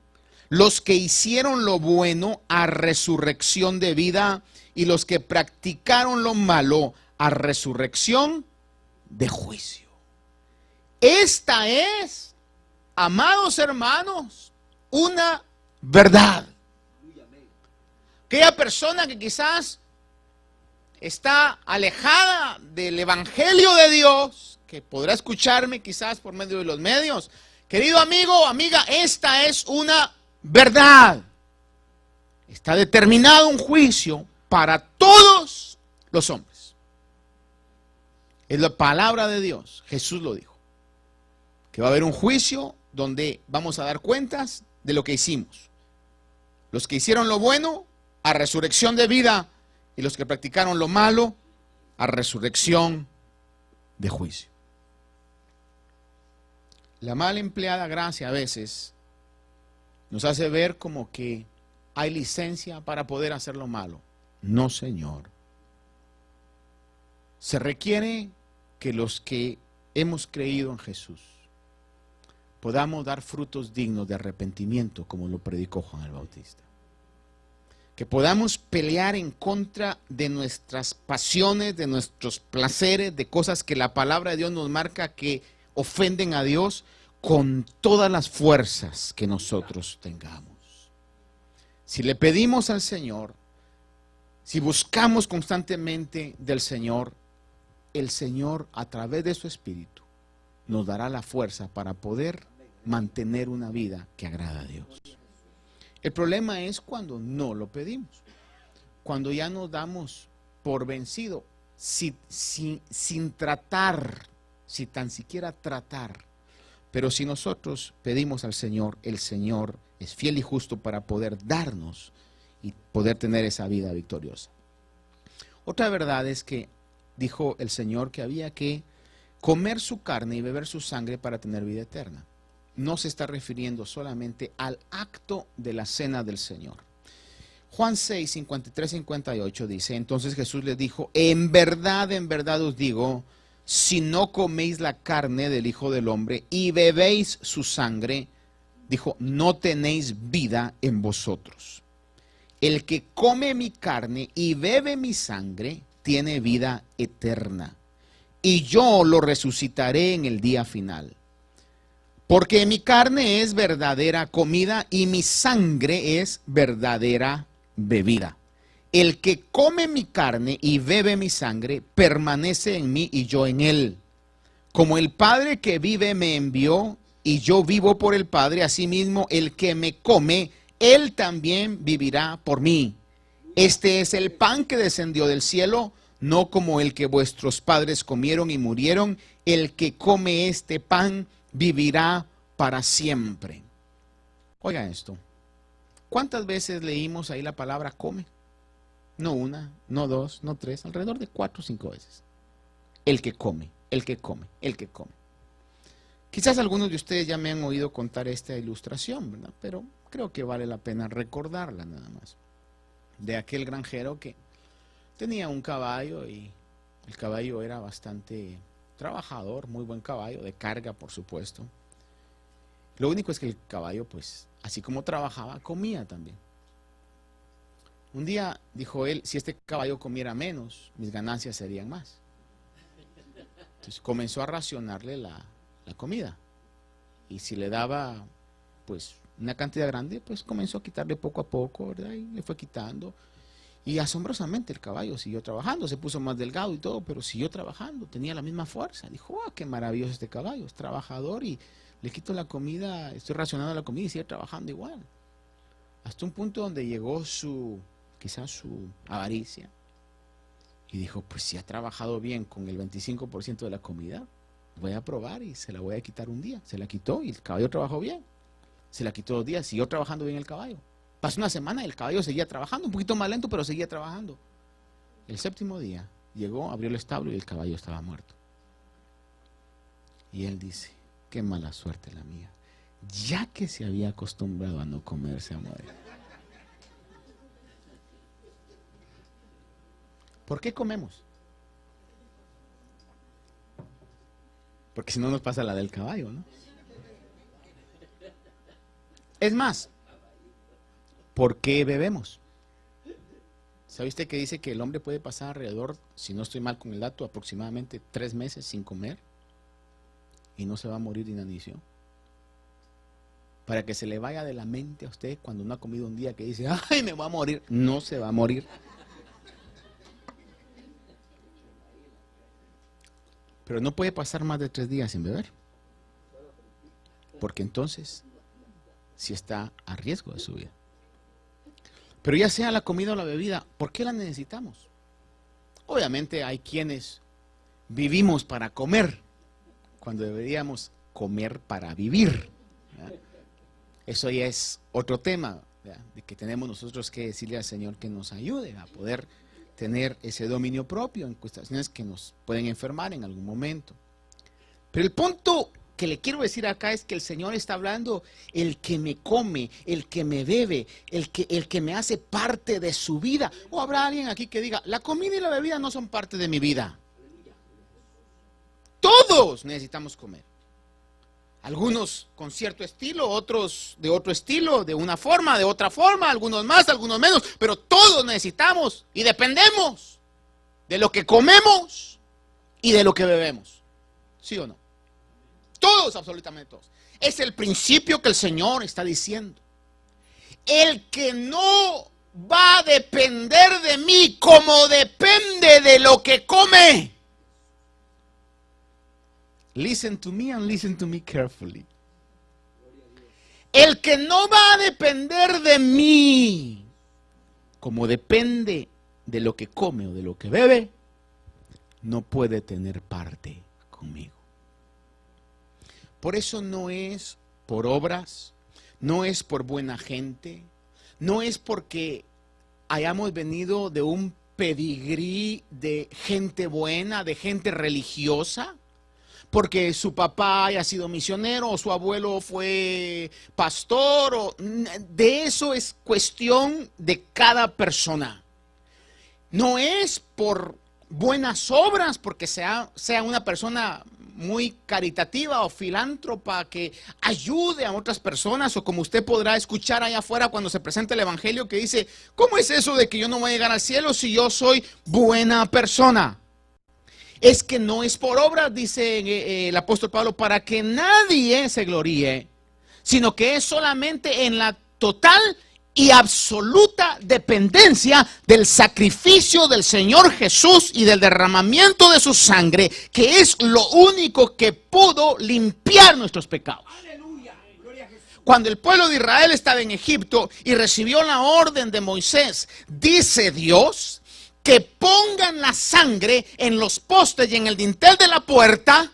los que hicieron lo bueno a resurrección de vida, y los que practicaron lo malo a resurrección de juicio. Esta es, amados hermanos, una verdad. Aquella persona que quizás está alejada del Evangelio de Dios, que podrá escucharme quizás por medio de los medios, querido amigo, amiga, esta es una verdad. Está determinado un juicio para todos los hombres. Es la palabra de Dios. Jesús lo dijo. Que va a haber un juicio donde vamos a dar cuentas de lo que hicimos. Los que hicieron lo bueno, a resurrección de vida, y los que practicaron lo malo, a resurrección de juicio. La mal empleada gracia a veces nos hace ver como que hay licencia para poder hacer lo malo. No, Señor. Se requiere que los que hemos creído en Jesús podamos dar frutos dignos de arrepentimiento, como lo predicó Juan el Bautista. Que podamos pelear en contra de nuestras pasiones, de nuestros placeres, de cosas que la palabra de Dios nos marca que ofenden a Dios, con todas las fuerzas que nosotros tengamos. Si le pedimos al Señor, si buscamos constantemente del Señor, el Señor a través de su Espíritu nos dará la fuerza para poder mantener una vida que agrada a Dios. El problema es cuando no lo pedimos, cuando ya nos damos por vencido, sin tratar, si tan siquiera tratar. Pero si nosotros pedimos al Señor, el Señor es fiel y justo para poder darnos y poder tener esa vida victoriosa. Otra verdad es que dijo el Señor que había que comer su carne y beber su sangre para tener vida eterna. No se está refiriendo solamente al acto de la cena del Señor. Juan 6, 53, 58 dice, entonces Jesús les dijo, en verdad os digo, si no coméis la carne del Hijo del Hombre y bebéis su sangre, dijo, no tenéis vida en vosotros. El que come mi carne y bebe mi sangre, tiene vida eterna, y yo lo resucitaré en el día final. Porque mi carne es verdadera comida y mi sangre es verdadera bebida. El que come mi carne y bebe mi sangre permanece en mí y yo en él. Como el Padre que vive me envió y yo vivo por el Padre, asimismo el que me come, él también vivirá por mí. Este es el pan que descendió del cielo, no como el que vuestros padres comieron y murieron. El que come este pan vivirá para siempre. Oigan esto. ¿Cuántas veces leímos ahí la palabra come? No una, no dos, no tres, alrededor de 4 o 5 veces. El que come, el que come, el que come. Quizás algunos de ustedes ya me han oído contar esta ilustración, ¿verdad? Pero creo que vale la pena recordarla nada más. De aquel granjero que tenía un caballo y el caballo era bastante trabajador, muy buen caballo, de carga por supuesto. Lo único es que el caballo, pues, así como trabajaba, comía también. Un día dijo él, si este caballo comiera menos, mis ganancias serían más. Entonces comenzó a racionarle la comida. Y si le daba, pues, una cantidad grande, pues comenzó a quitarle poco a poco, ¿verdad? Y le fue quitando. Y asombrosamente el caballo siguió trabajando, se puso más delgado y todo, pero siguió trabajando, tenía la misma fuerza. Dijo, qué maravilloso este caballo, es trabajador y le quito la comida, estoy racionando la comida y sigue trabajando igual. Hasta un punto donde llegó quizás su avaricia. Y dijo, pues si ha trabajado bien con el 25% de la comida, voy a probar y se la voy a quitar un día. Se la quitó y el caballo trabajó bien. Se la quitó 2 días, siguió trabajando bien el caballo. Pasó una semana y el caballo seguía trabajando, un poquito más lento, pero seguía trabajando. El 7º día llegó, abrió el establo y el caballo estaba muerto. Y él dice, qué mala suerte la mía, ya que se había acostumbrado a no comer, se muere. ¿Por qué comemos? Porque si no nos pasa la del caballo, ¿no? Es más, ¿por qué bebemos? ¿Sabe usted que dice que el hombre puede pasar alrededor, si no estoy mal con el dato, aproximadamente 3 meses sin comer y no se va a morir de inanición? Para que se le vaya de la mente a usted cuando no ha comido un día que dice, ¡ay, me voy a morir! No se va a morir. Pero no puede pasar más de 3 días sin beber. Porque entonces sí está a riesgo de su vida. Pero ya sea la comida o la bebida, ¿por qué la necesitamos? Obviamente hay quienes vivimos para comer, cuando deberíamos comer para vivir, ¿verdad? Eso ya es otro tema, ¿verdad? De que tenemos nosotros que decirle al Señor que nos ayude a poder tener ese dominio propio en cuestiones que nos pueden enfermar en algún momento. Pero el punto que le quiero decir acá es que el Señor está hablando, el que me come, el que me bebe, el que me hace parte de su vida. O habrá alguien aquí que diga, la comida y la bebida no son parte de mi vida. Todos necesitamos comer. Algunos con cierto estilo, otros de otro estilo, de una forma, de otra forma, algunos más, algunos menos, pero todos necesitamos y dependemos de lo que comemos y de lo que bebemos. ¿Sí o no? Todos, absolutamente todos. Es el principio que el Señor está diciendo. El que no va a depender de mí como depende de lo que come. Listen to me and listen to me carefully. El que no va a depender de mí como depende de lo que come o de lo que bebe, no puede tener parte conmigo. Por eso no es por obras, no es por buena gente, no es porque hayamos venido de un pedigrí de gente buena, de gente religiosa, porque su papá haya sido misionero o su abuelo fue pastor, de eso es cuestión de cada persona. No es por buenas obras, porque sea una persona muy caritativa o filántropa que ayude a otras personas, o como usted podrá escuchar allá afuera cuando se presenta el evangelio que dice, ¿cómo es eso de que yo no voy a llegar al cielo si yo soy buena persona? Es que no es por obras, dice el apóstol Pablo, para que nadie se gloríe, sino que es solamente en la total y absoluta dependencia del sacrificio del Señor Jesús y del derramamiento de su sangre, que es lo único que pudo limpiar nuestros pecados. Cuando el pueblo de Israel estaba en Egipto y recibió la orden de Moisés, dice Dios que pongan la sangre en los postes y en el dintel de la puerta.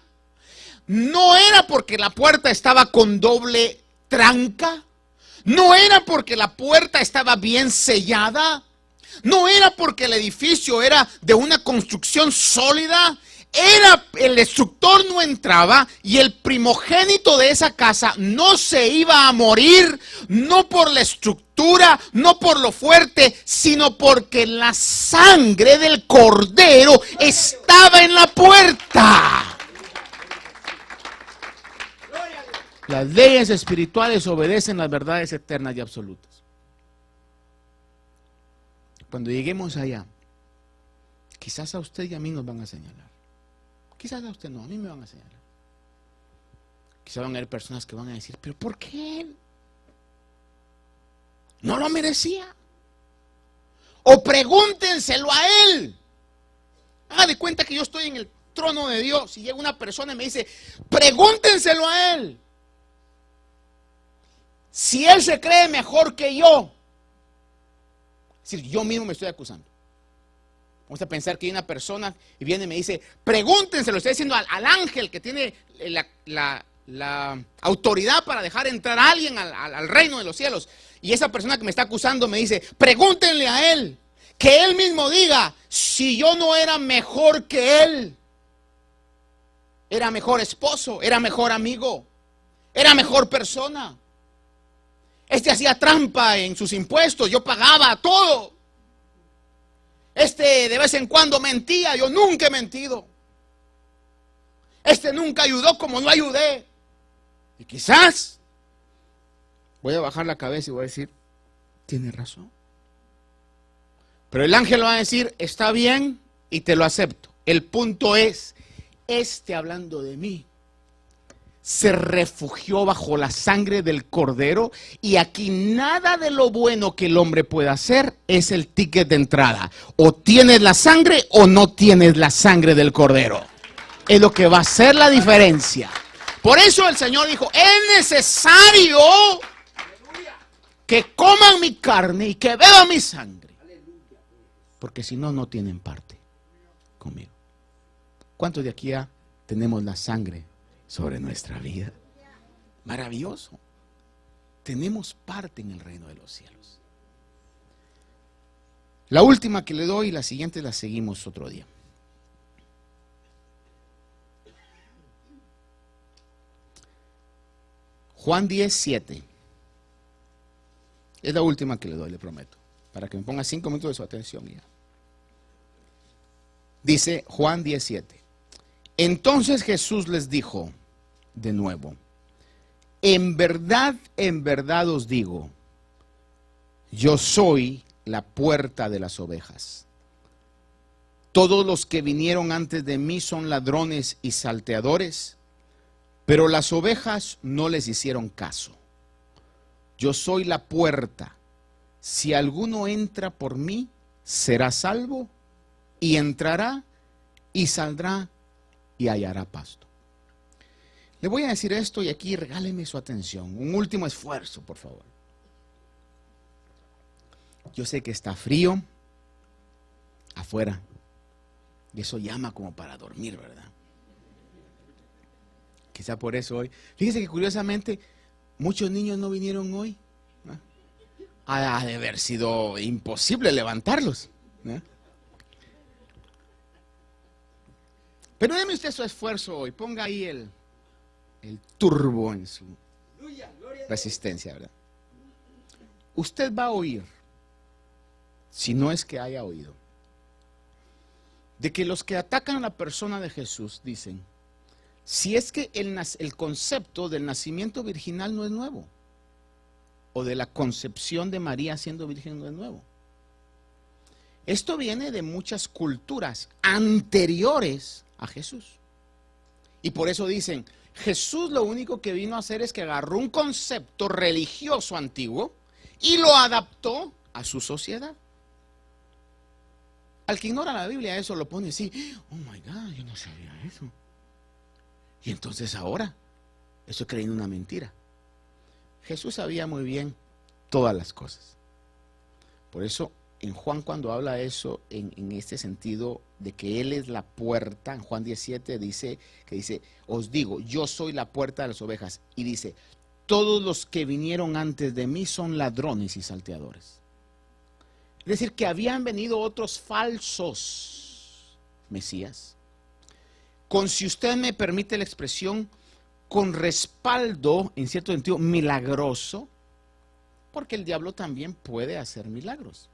No era porque la puerta estaba con doble tranca, no era porque la puerta estaba bien sellada, No era porque el edificio era de una construcción sólida. Era el destructor no entraba y el primogénito de esa casa no se iba a morir, no por la estructura, no por lo fuerte, sino porque la sangre del cordero estaba en la puerta. Las leyes espirituales obedecen las verdades eternas y absolutas. Cuando lleguemos allá, quizás a usted y a mí nos van a señalar. Quizás a usted no, a mí me van a señalar. Quizás van a haber personas que van a decir, pero ¿por qué él? No lo merecía. O pregúntenselo a él. Haga de cuenta que yo estoy en el trono de Dios y llega una persona y me dice, pregúntenselo a él. Si él se cree mejor que yo. Es decir, yo mismo me estoy acusando. Vamos a pensar que hay una persona y viene y me dice, pregúntenselo, estoy diciendo al ángel que tiene la autoridad para dejar entrar a alguien al reino de los cielos. Y esa persona que me está acusando me dice, pregúntenle a él, que él mismo diga, si yo no era mejor que él, era mejor esposo, era mejor amigo, era mejor persona. Este hacía trampa en sus impuestos, yo pagaba todo. Este de vez en cuando mentía, yo nunca he mentido. Este nunca ayudó como no ayudé. Y quizás voy a bajar la cabeza y voy a decir, tiene razón. Pero el ángel va a decir, está bien y te lo acepto. El punto es, hablando de mí, se refugió bajo la sangre del cordero y aquí nada de lo bueno que el hombre pueda hacer es el ticket de entrada. O tienes la sangre o no tienes la sangre del cordero. Es lo que va a hacer la diferencia. Por eso el Señor dijo, es necesario que coman mi carne y que beban mi sangre. Porque si no, no tienen parte conmigo. ¿Cuántos de aquí ya tenemos la sangre sobre nuestra vida? Maravilloso. Tenemos parte en el reino de los cielos. La última que le doy y la siguiente la seguimos otro día. Juan 10:7. Es la última que le doy, le prometo. Para que me ponga 5 minutos de su atención ya. Dice Juan 10:7. Entonces Jesús les dijo de nuevo, en verdad os digo, yo soy la puerta de las ovejas. Todos los que vinieron antes de mí son ladrones y salteadores, pero las ovejas no les hicieron caso. Yo soy la puerta. Si alguno entra por mí, será salvo, y entrará y saldrá y hallará pasto. Le voy a decir esto y aquí regáleme su atención. Un último esfuerzo, por favor. Yo sé que está frío afuera y eso llama como para dormir, ¿verdad? Quizá por eso hoy. Fíjese que curiosamente muchos niños no vinieron hoy. ¿No? Ha de haber sido imposible levantarlos, ¿no? Pero déme usted su esfuerzo hoy. Ponga ahí el turbo en su resistencia, ¿verdad? Usted va a oír, si no es que haya oído, de que los que atacan a la persona de Jesús dicen, si es que el concepto del nacimiento virginal no es nuevo, o de la concepción de María siendo virgen no es nuevo. Esto viene de muchas culturas anteriores a Jesús. Y por eso dicen, Jesús lo único que vino a hacer es que agarró un concepto religioso antiguo y lo adaptó a su sociedad. Al que ignora la Biblia eso lo pone así, oh my God, yo no sabía eso. Y entonces ahora, eso creyendo una mentira. Jesús sabía muy bien todas las cosas. Por eso en Juan cuando habla eso, en este sentido de que Él es la puerta, en Juan 17 dice, os digo, yo soy la puerta de las ovejas. Y dice, todos los que vinieron antes de mí son ladrones y salteadores. Es decir, que habían venido otros falsos mesías, con, si usted me permite la expresión, con respaldo, en cierto sentido, milagroso, porque el diablo también puede hacer milagros.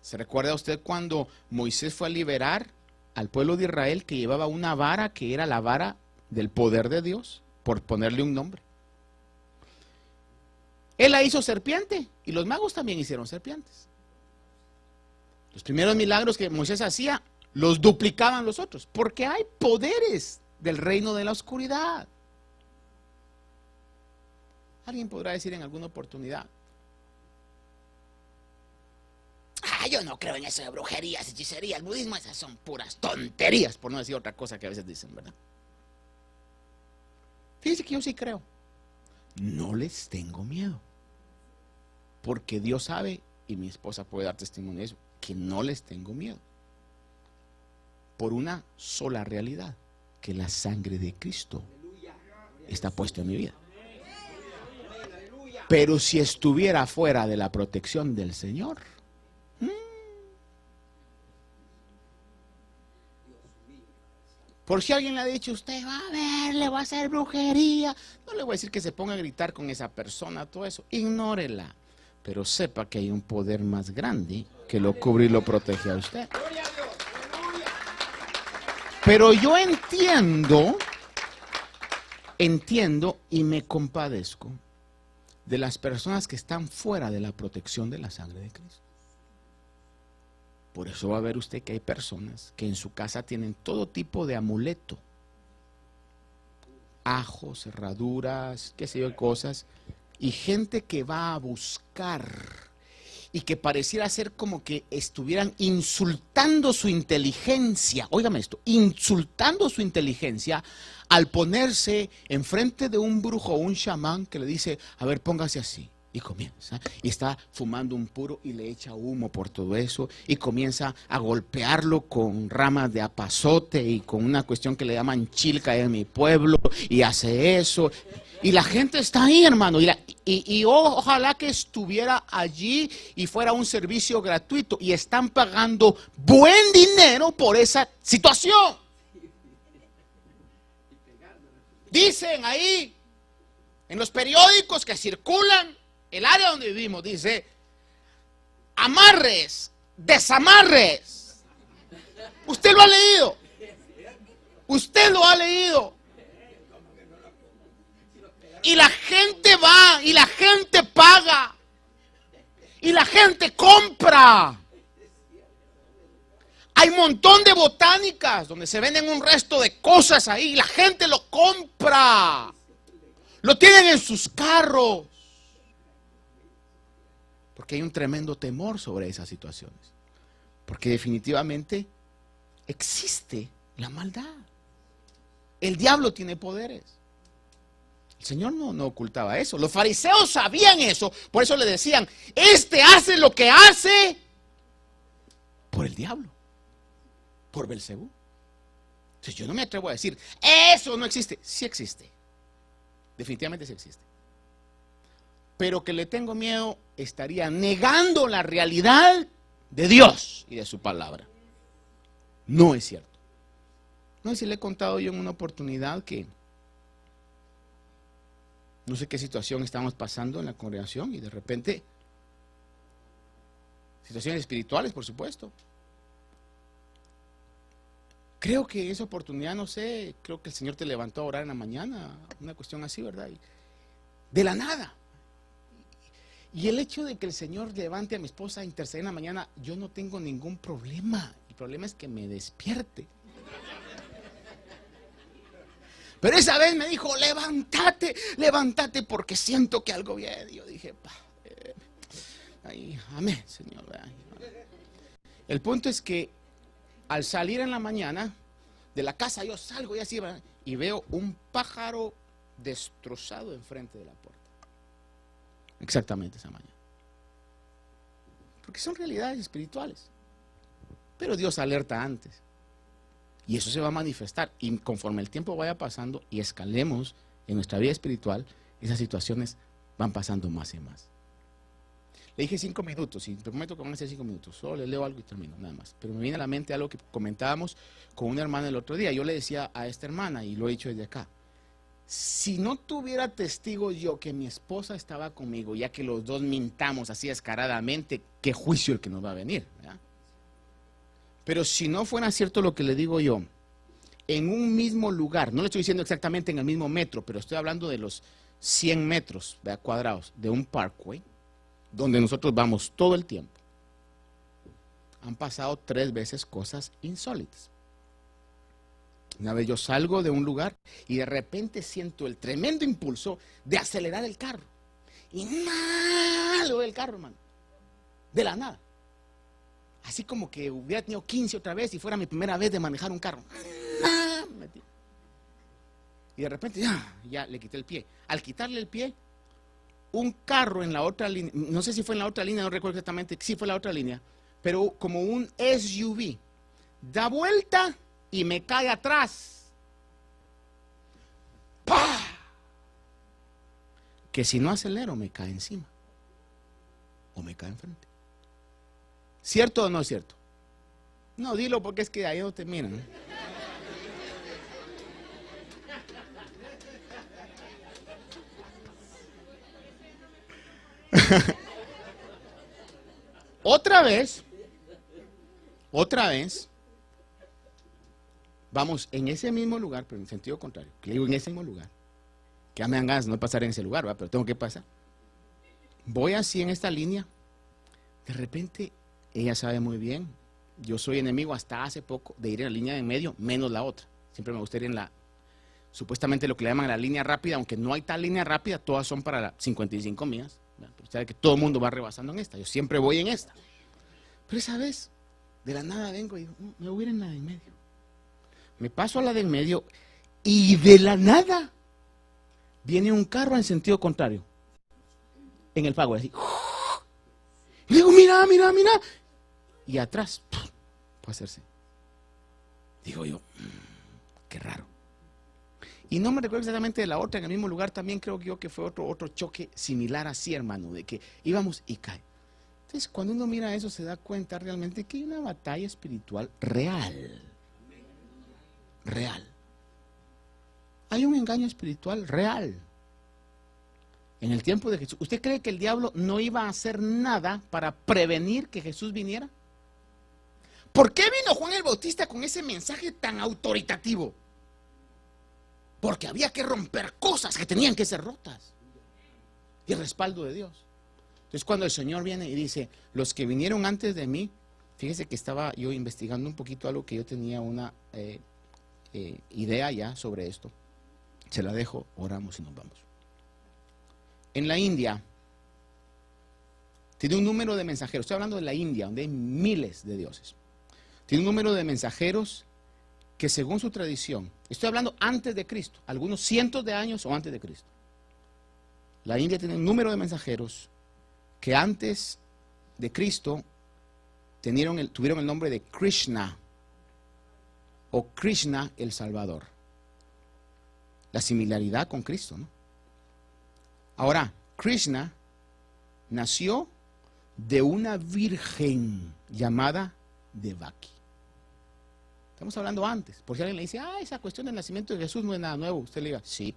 ¿Se recuerda usted cuando Moisés fue a liberar al pueblo de Israel, que llevaba una vara que era la vara del poder de Dios, por ponerle un nombre? Él la hizo serpiente y los magos también hicieron serpientes. Los primeros milagros que Moisés hacía los duplicaban los otros, porque hay poderes del reino de la oscuridad. Alguien podrá decir en alguna oportunidad: yo no creo en eso de brujerías, hechicerías, budismo, esas son puras tonterías, por no decir otra cosa que a veces dicen, ¿verdad? Fíjense que yo sí creo. No les tengo miedo, porque Dios sabe, y mi esposa puede dar testimonio de eso, que no les tengo miedo, por una sola realidad, que la sangre de Cristo está puesta en mi vida. Pero si estuviera fuera de la protección del Señor, por si alguien le ha dicho: usted va a ver, le va a hacer brujería, no le voy a decir que se ponga a gritar con esa persona, todo eso, ignórela, pero sepa que hay un poder más grande que lo cubre y lo protege a usted. Pero yo entiendo y me compadezco de las personas que están fuera de la protección de la sangre de Cristo. Por eso va a ver usted que hay personas que en su casa tienen todo tipo de amuleto, ajos, cerraduras, qué sé yo, cosas, y gente que va a buscar y que pareciera ser como que estuvieran insultando su inteligencia. Óigame esto, insultando su inteligencia al ponerse enfrente de un brujo o un chamán que le dice: a ver, póngase así. Y comienza, y está fumando un puro y le echa humo por todo eso, y comienza a golpearlo con ramas de apazote y con una cuestión que le llaman chilca en mi pueblo, y hace eso. Y la gente está ahí, hermano, y ojalá que estuviera allí y fuera un servicio gratuito, y están pagando buen dinero por esa situación. Dicen ahí, en los periódicos que circulan, el área donde vivimos, dice: amarres, desamarres. Usted lo ha leído. Usted lo ha leído. Y la gente va, y la gente paga, y la gente compra. Hay un montón de botánicas donde se venden un resto de cosas ahí, y la gente lo compra. Lo tienen en sus carros. Porque hay un tremendo temor sobre esas situaciones. Porque definitivamente existe la maldad. El diablo tiene poderes. El Señor no ocultaba eso. Los fariseos sabían eso. Por eso le decían: este hace lo que hace por el diablo, por Belcebú. Entonces yo no me atrevo a decir: eso no existe. Sí existe. Definitivamente sí existe. Pero que le tengo miedo, estaría negando la realidad de Dios y de su palabra. No es cierto. No sé si le he contado yo en una oportunidad que no sé qué situación estábamos pasando en la congregación, y de repente, situaciones espirituales, por supuesto. Creo que esa oportunidad, no sé, creo que el Señor te levantó a orar en la mañana, una cuestión así, ¿verdad? Y de la nada. Y el hecho de que el Señor levante a mi esposa a interceder en la mañana, yo no tengo ningún problema. El problema es que me despierte. Pero esa vez me dijo: levántate, levántate, porque siento que algo viene. Y yo dije: amén, Señor. El punto es que al salir en la mañana de la casa, yo salgo y así, ¿verdad? Y veo un pájaro destrozado enfrente de la puerta. Exactamente esa mañana. Porque son realidades espirituales. Pero Dios alerta antes. Y eso se va a manifestar. Y conforme el tiempo vaya pasando y escalemos en nuestra vida espiritual, esas situaciones van pasando más y más. Le dije 5 minutos, y te prometo que van a ser 5 minutos. Solo le leo algo y termino, nada más. Pero me viene a la mente algo que comentábamos con una hermana el otro día. Yo le decía a esta hermana, y lo he dicho desde acá, si no tuviera testigos yo que mi esposa estaba conmigo, ya que los dos mintamos así descaradamente, qué juicio el que nos va a venir, ¿verdad? Pero si no fuera cierto lo que le digo yo, en un mismo lugar, no le estoy diciendo exactamente en el mismo metro, pero estoy hablando de los 100 metros, ¿verdad?, cuadrados de un parkway, donde nosotros vamos todo el tiempo, han pasado 3 veces cosas insólitas. Una vez yo salgo de un lugar y de repente siento el tremendo impulso de acelerar el carro. Y malo del carro, hermano. De la nada. Así como que hubiera tenido 15 otra vez y fuera mi primera vez de manejar un carro. Y de repente ya le quité el pie. Al quitarle el pie, un carro en la otra línea, no sé si fue en la otra línea, no recuerdo exactamente, sí fue en la otra línea, pero como un SUV, da vuelta y me cae atrás. ¡Pah! Que si no acelero me cae encima o me cae enfrente. ¿Cierto o no es cierto? No, dilo porque es que ahí no terminan. Otra vez, vamos en ese mismo lugar, pero en sentido contrario. Que digo en ese mismo lugar. Que ya me dan ganas de no pasar en ese lugar, ¿verdad? Pero tengo que pasar. Voy así en esta línea. De repente, ella sabe muy bien. Yo soy enemigo hasta hace poco de ir en la línea de en medio, menos la otra. Siempre me gusta ir en la, supuestamente lo que le llaman la línea rápida, aunque no hay tal línea rápida, todas son para las 55 millas. Pero usted sabe que todo el mundo va rebasando en esta. Yo siempre voy en esta. Pero esa vez, de la nada vengo y digo, me voy a ir en la de en medio. Me paso a la de en medio y de la nada viene un carro en sentido contrario. En el pago, así. Y digo, mira. Y atrás, puede hacerse. Digo yo, qué raro. Y no me recuerdo exactamente de la otra, en el mismo lugar también creo yo que fue otro choque similar así, hermano, de que íbamos y cae. Entonces, cuando uno mira eso, se da cuenta realmente que hay una batalla espiritual real. Real. Hay un engaño espiritual real. En el tiempo de Jesús, ¿usted cree que el diablo no iba a hacer nada para prevenir que Jesús viniera? ¿Por qué vino Juan el Bautista con ese mensaje tan autoritativo? Porque había que romper cosas que tenían que ser rotas. Y el respaldo de Dios. Entonces cuando el Señor viene y dice, los que vinieron antes de mí, fíjese que estaba yo investigando un poquito algo que yo tenía una idea ya sobre esto. Se la dejo, oramos y nos vamos. En la India, tiene un número de mensajeros. Estoy hablando de la India, donde hay miles de dioses. Tiene un número de mensajeros que según su tradición, estoy hablando antes de Cristo, algunos cientos de años o antes de Cristo. La India tiene un número de mensajeros que antes de Cristo tuvieron el nombre de Krishna o Krishna el Salvador. La similaridad con Cristo, ¿no? Ahora, Krishna nació de una virgen llamada Devaki. Estamos hablando antes. Por si alguien le dice, esa cuestión del nacimiento de Jesús no es nada nuevo. Usted le diga, sí.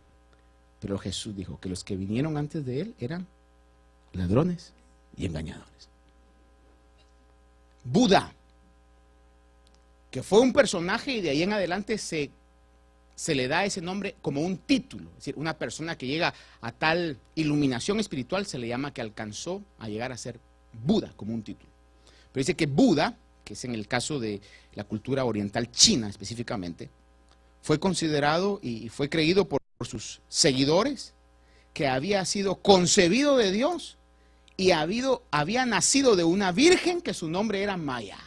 Pero Jesús dijo que los que vinieron antes de él eran ladrones y engañadores. Buda, que fue un personaje y de ahí en adelante se le da ese nombre como un título. Es decir, una persona que llega a tal iluminación espiritual se le llama que alcanzó a llegar a ser Buda como un título. Pero dice que Buda, que es en el caso de la cultura oriental china específicamente, fue considerado y fue creído por sus seguidores que había sido concebido de Dios y había nacido de una virgen que su nombre era Maya.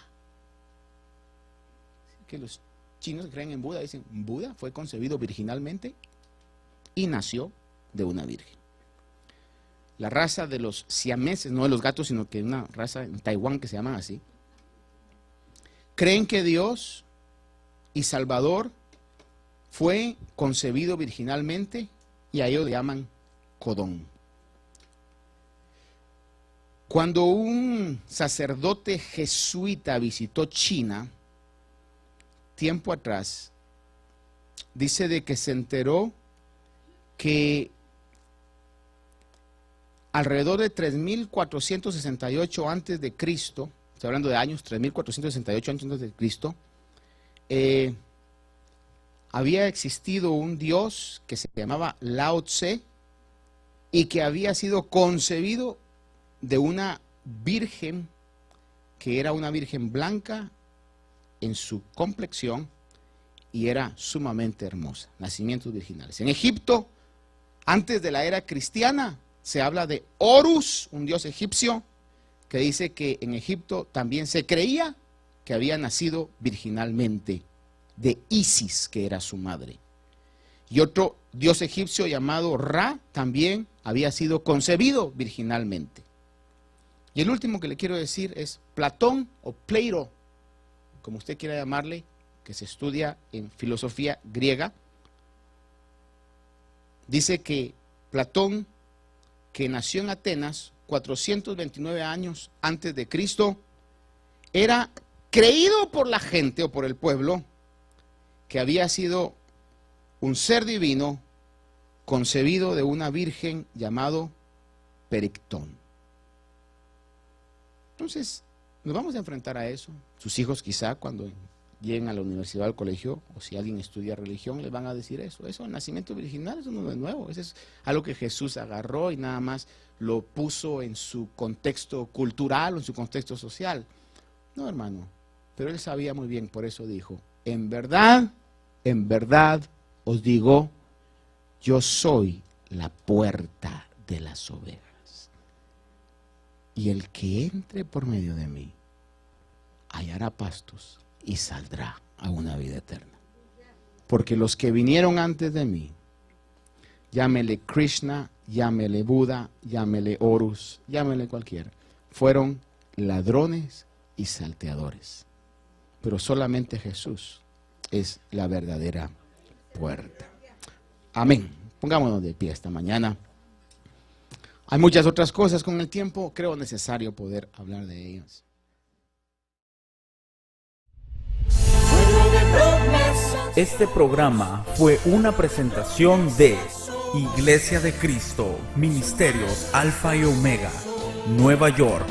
Que los chinos que creen en Buda dicen, Buda fue concebido virginalmente y nació de una virgen. La raza de los siameses, no de los gatos, sino que una raza en Taiwán que se llaman así, creen que Dios y Salvador fue concebido virginalmente y a ellos le llaman Codón. Cuando un sacerdote jesuita visitó China, tiempo atrás, dice de que se enteró que alrededor de 3468 antes de Cristo, estoy hablando de años, 3468 antes de Cristo, había existido un dios que se llamaba Lao Tse y que había sido concebido de una virgen que era una virgen blanca en su complexión y era sumamente hermosa, nacimientos virginales. En Egipto, antes de la era cristiana, se habla de Horus, un dios egipcio, que dice que en Egipto también se creía que había nacido virginalmente de Isis, que era su madre. Y otro dios egipcio llamado Ra también había sido concebido virginalmente. Y el último que le quiero decir es Platón o Plato, como usted quiera llamarle, que se estudia en filosofía griega. Dice que Platón, que nació en Atenas 429 años antes de Cristo, era creído por la gente o por el pueblo que había sido un ser divino concebido de una virgen llamado Perictón. Entonces, nos vamos a enfrentar a eso. Sus hijos quizá cuando lleguen a la universidad o al colegio, o si alguien estudia religión, les van a decir eso. Eso, el nacimiento virginal, eso no es nuevo. Eso es algo que Jesús agarró y nada más lo puso en su contexto cultural o en su contexto social. No, hermano, pero él sabía muy bien, por eso dijo, en verdad os digo, yo soy la puerta de las ovejas. Y el que entre por medio de mí hallará pastos y saldrá a una vida eterna. Porque los que vinieron antes de mí, llámele Krishna, llámele Buda, llámele Horus, llámele cualquiera, fueron ladrones y salteadores. Pero solamente Jesús es la verdadera puerta. Amén. Pongámonos de pie esta mañana. Hay muchas otras cosas con el tiempo, creo necesario poder hablar de ellas. Este programa fue una presentación de Iglesia de Cristo, Ministerios Alfa y Omega, Nueva York,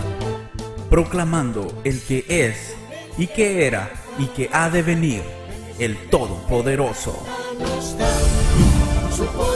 proclamando el que es, y que era, y que ha de venir, el Todopoderoso. Su poder.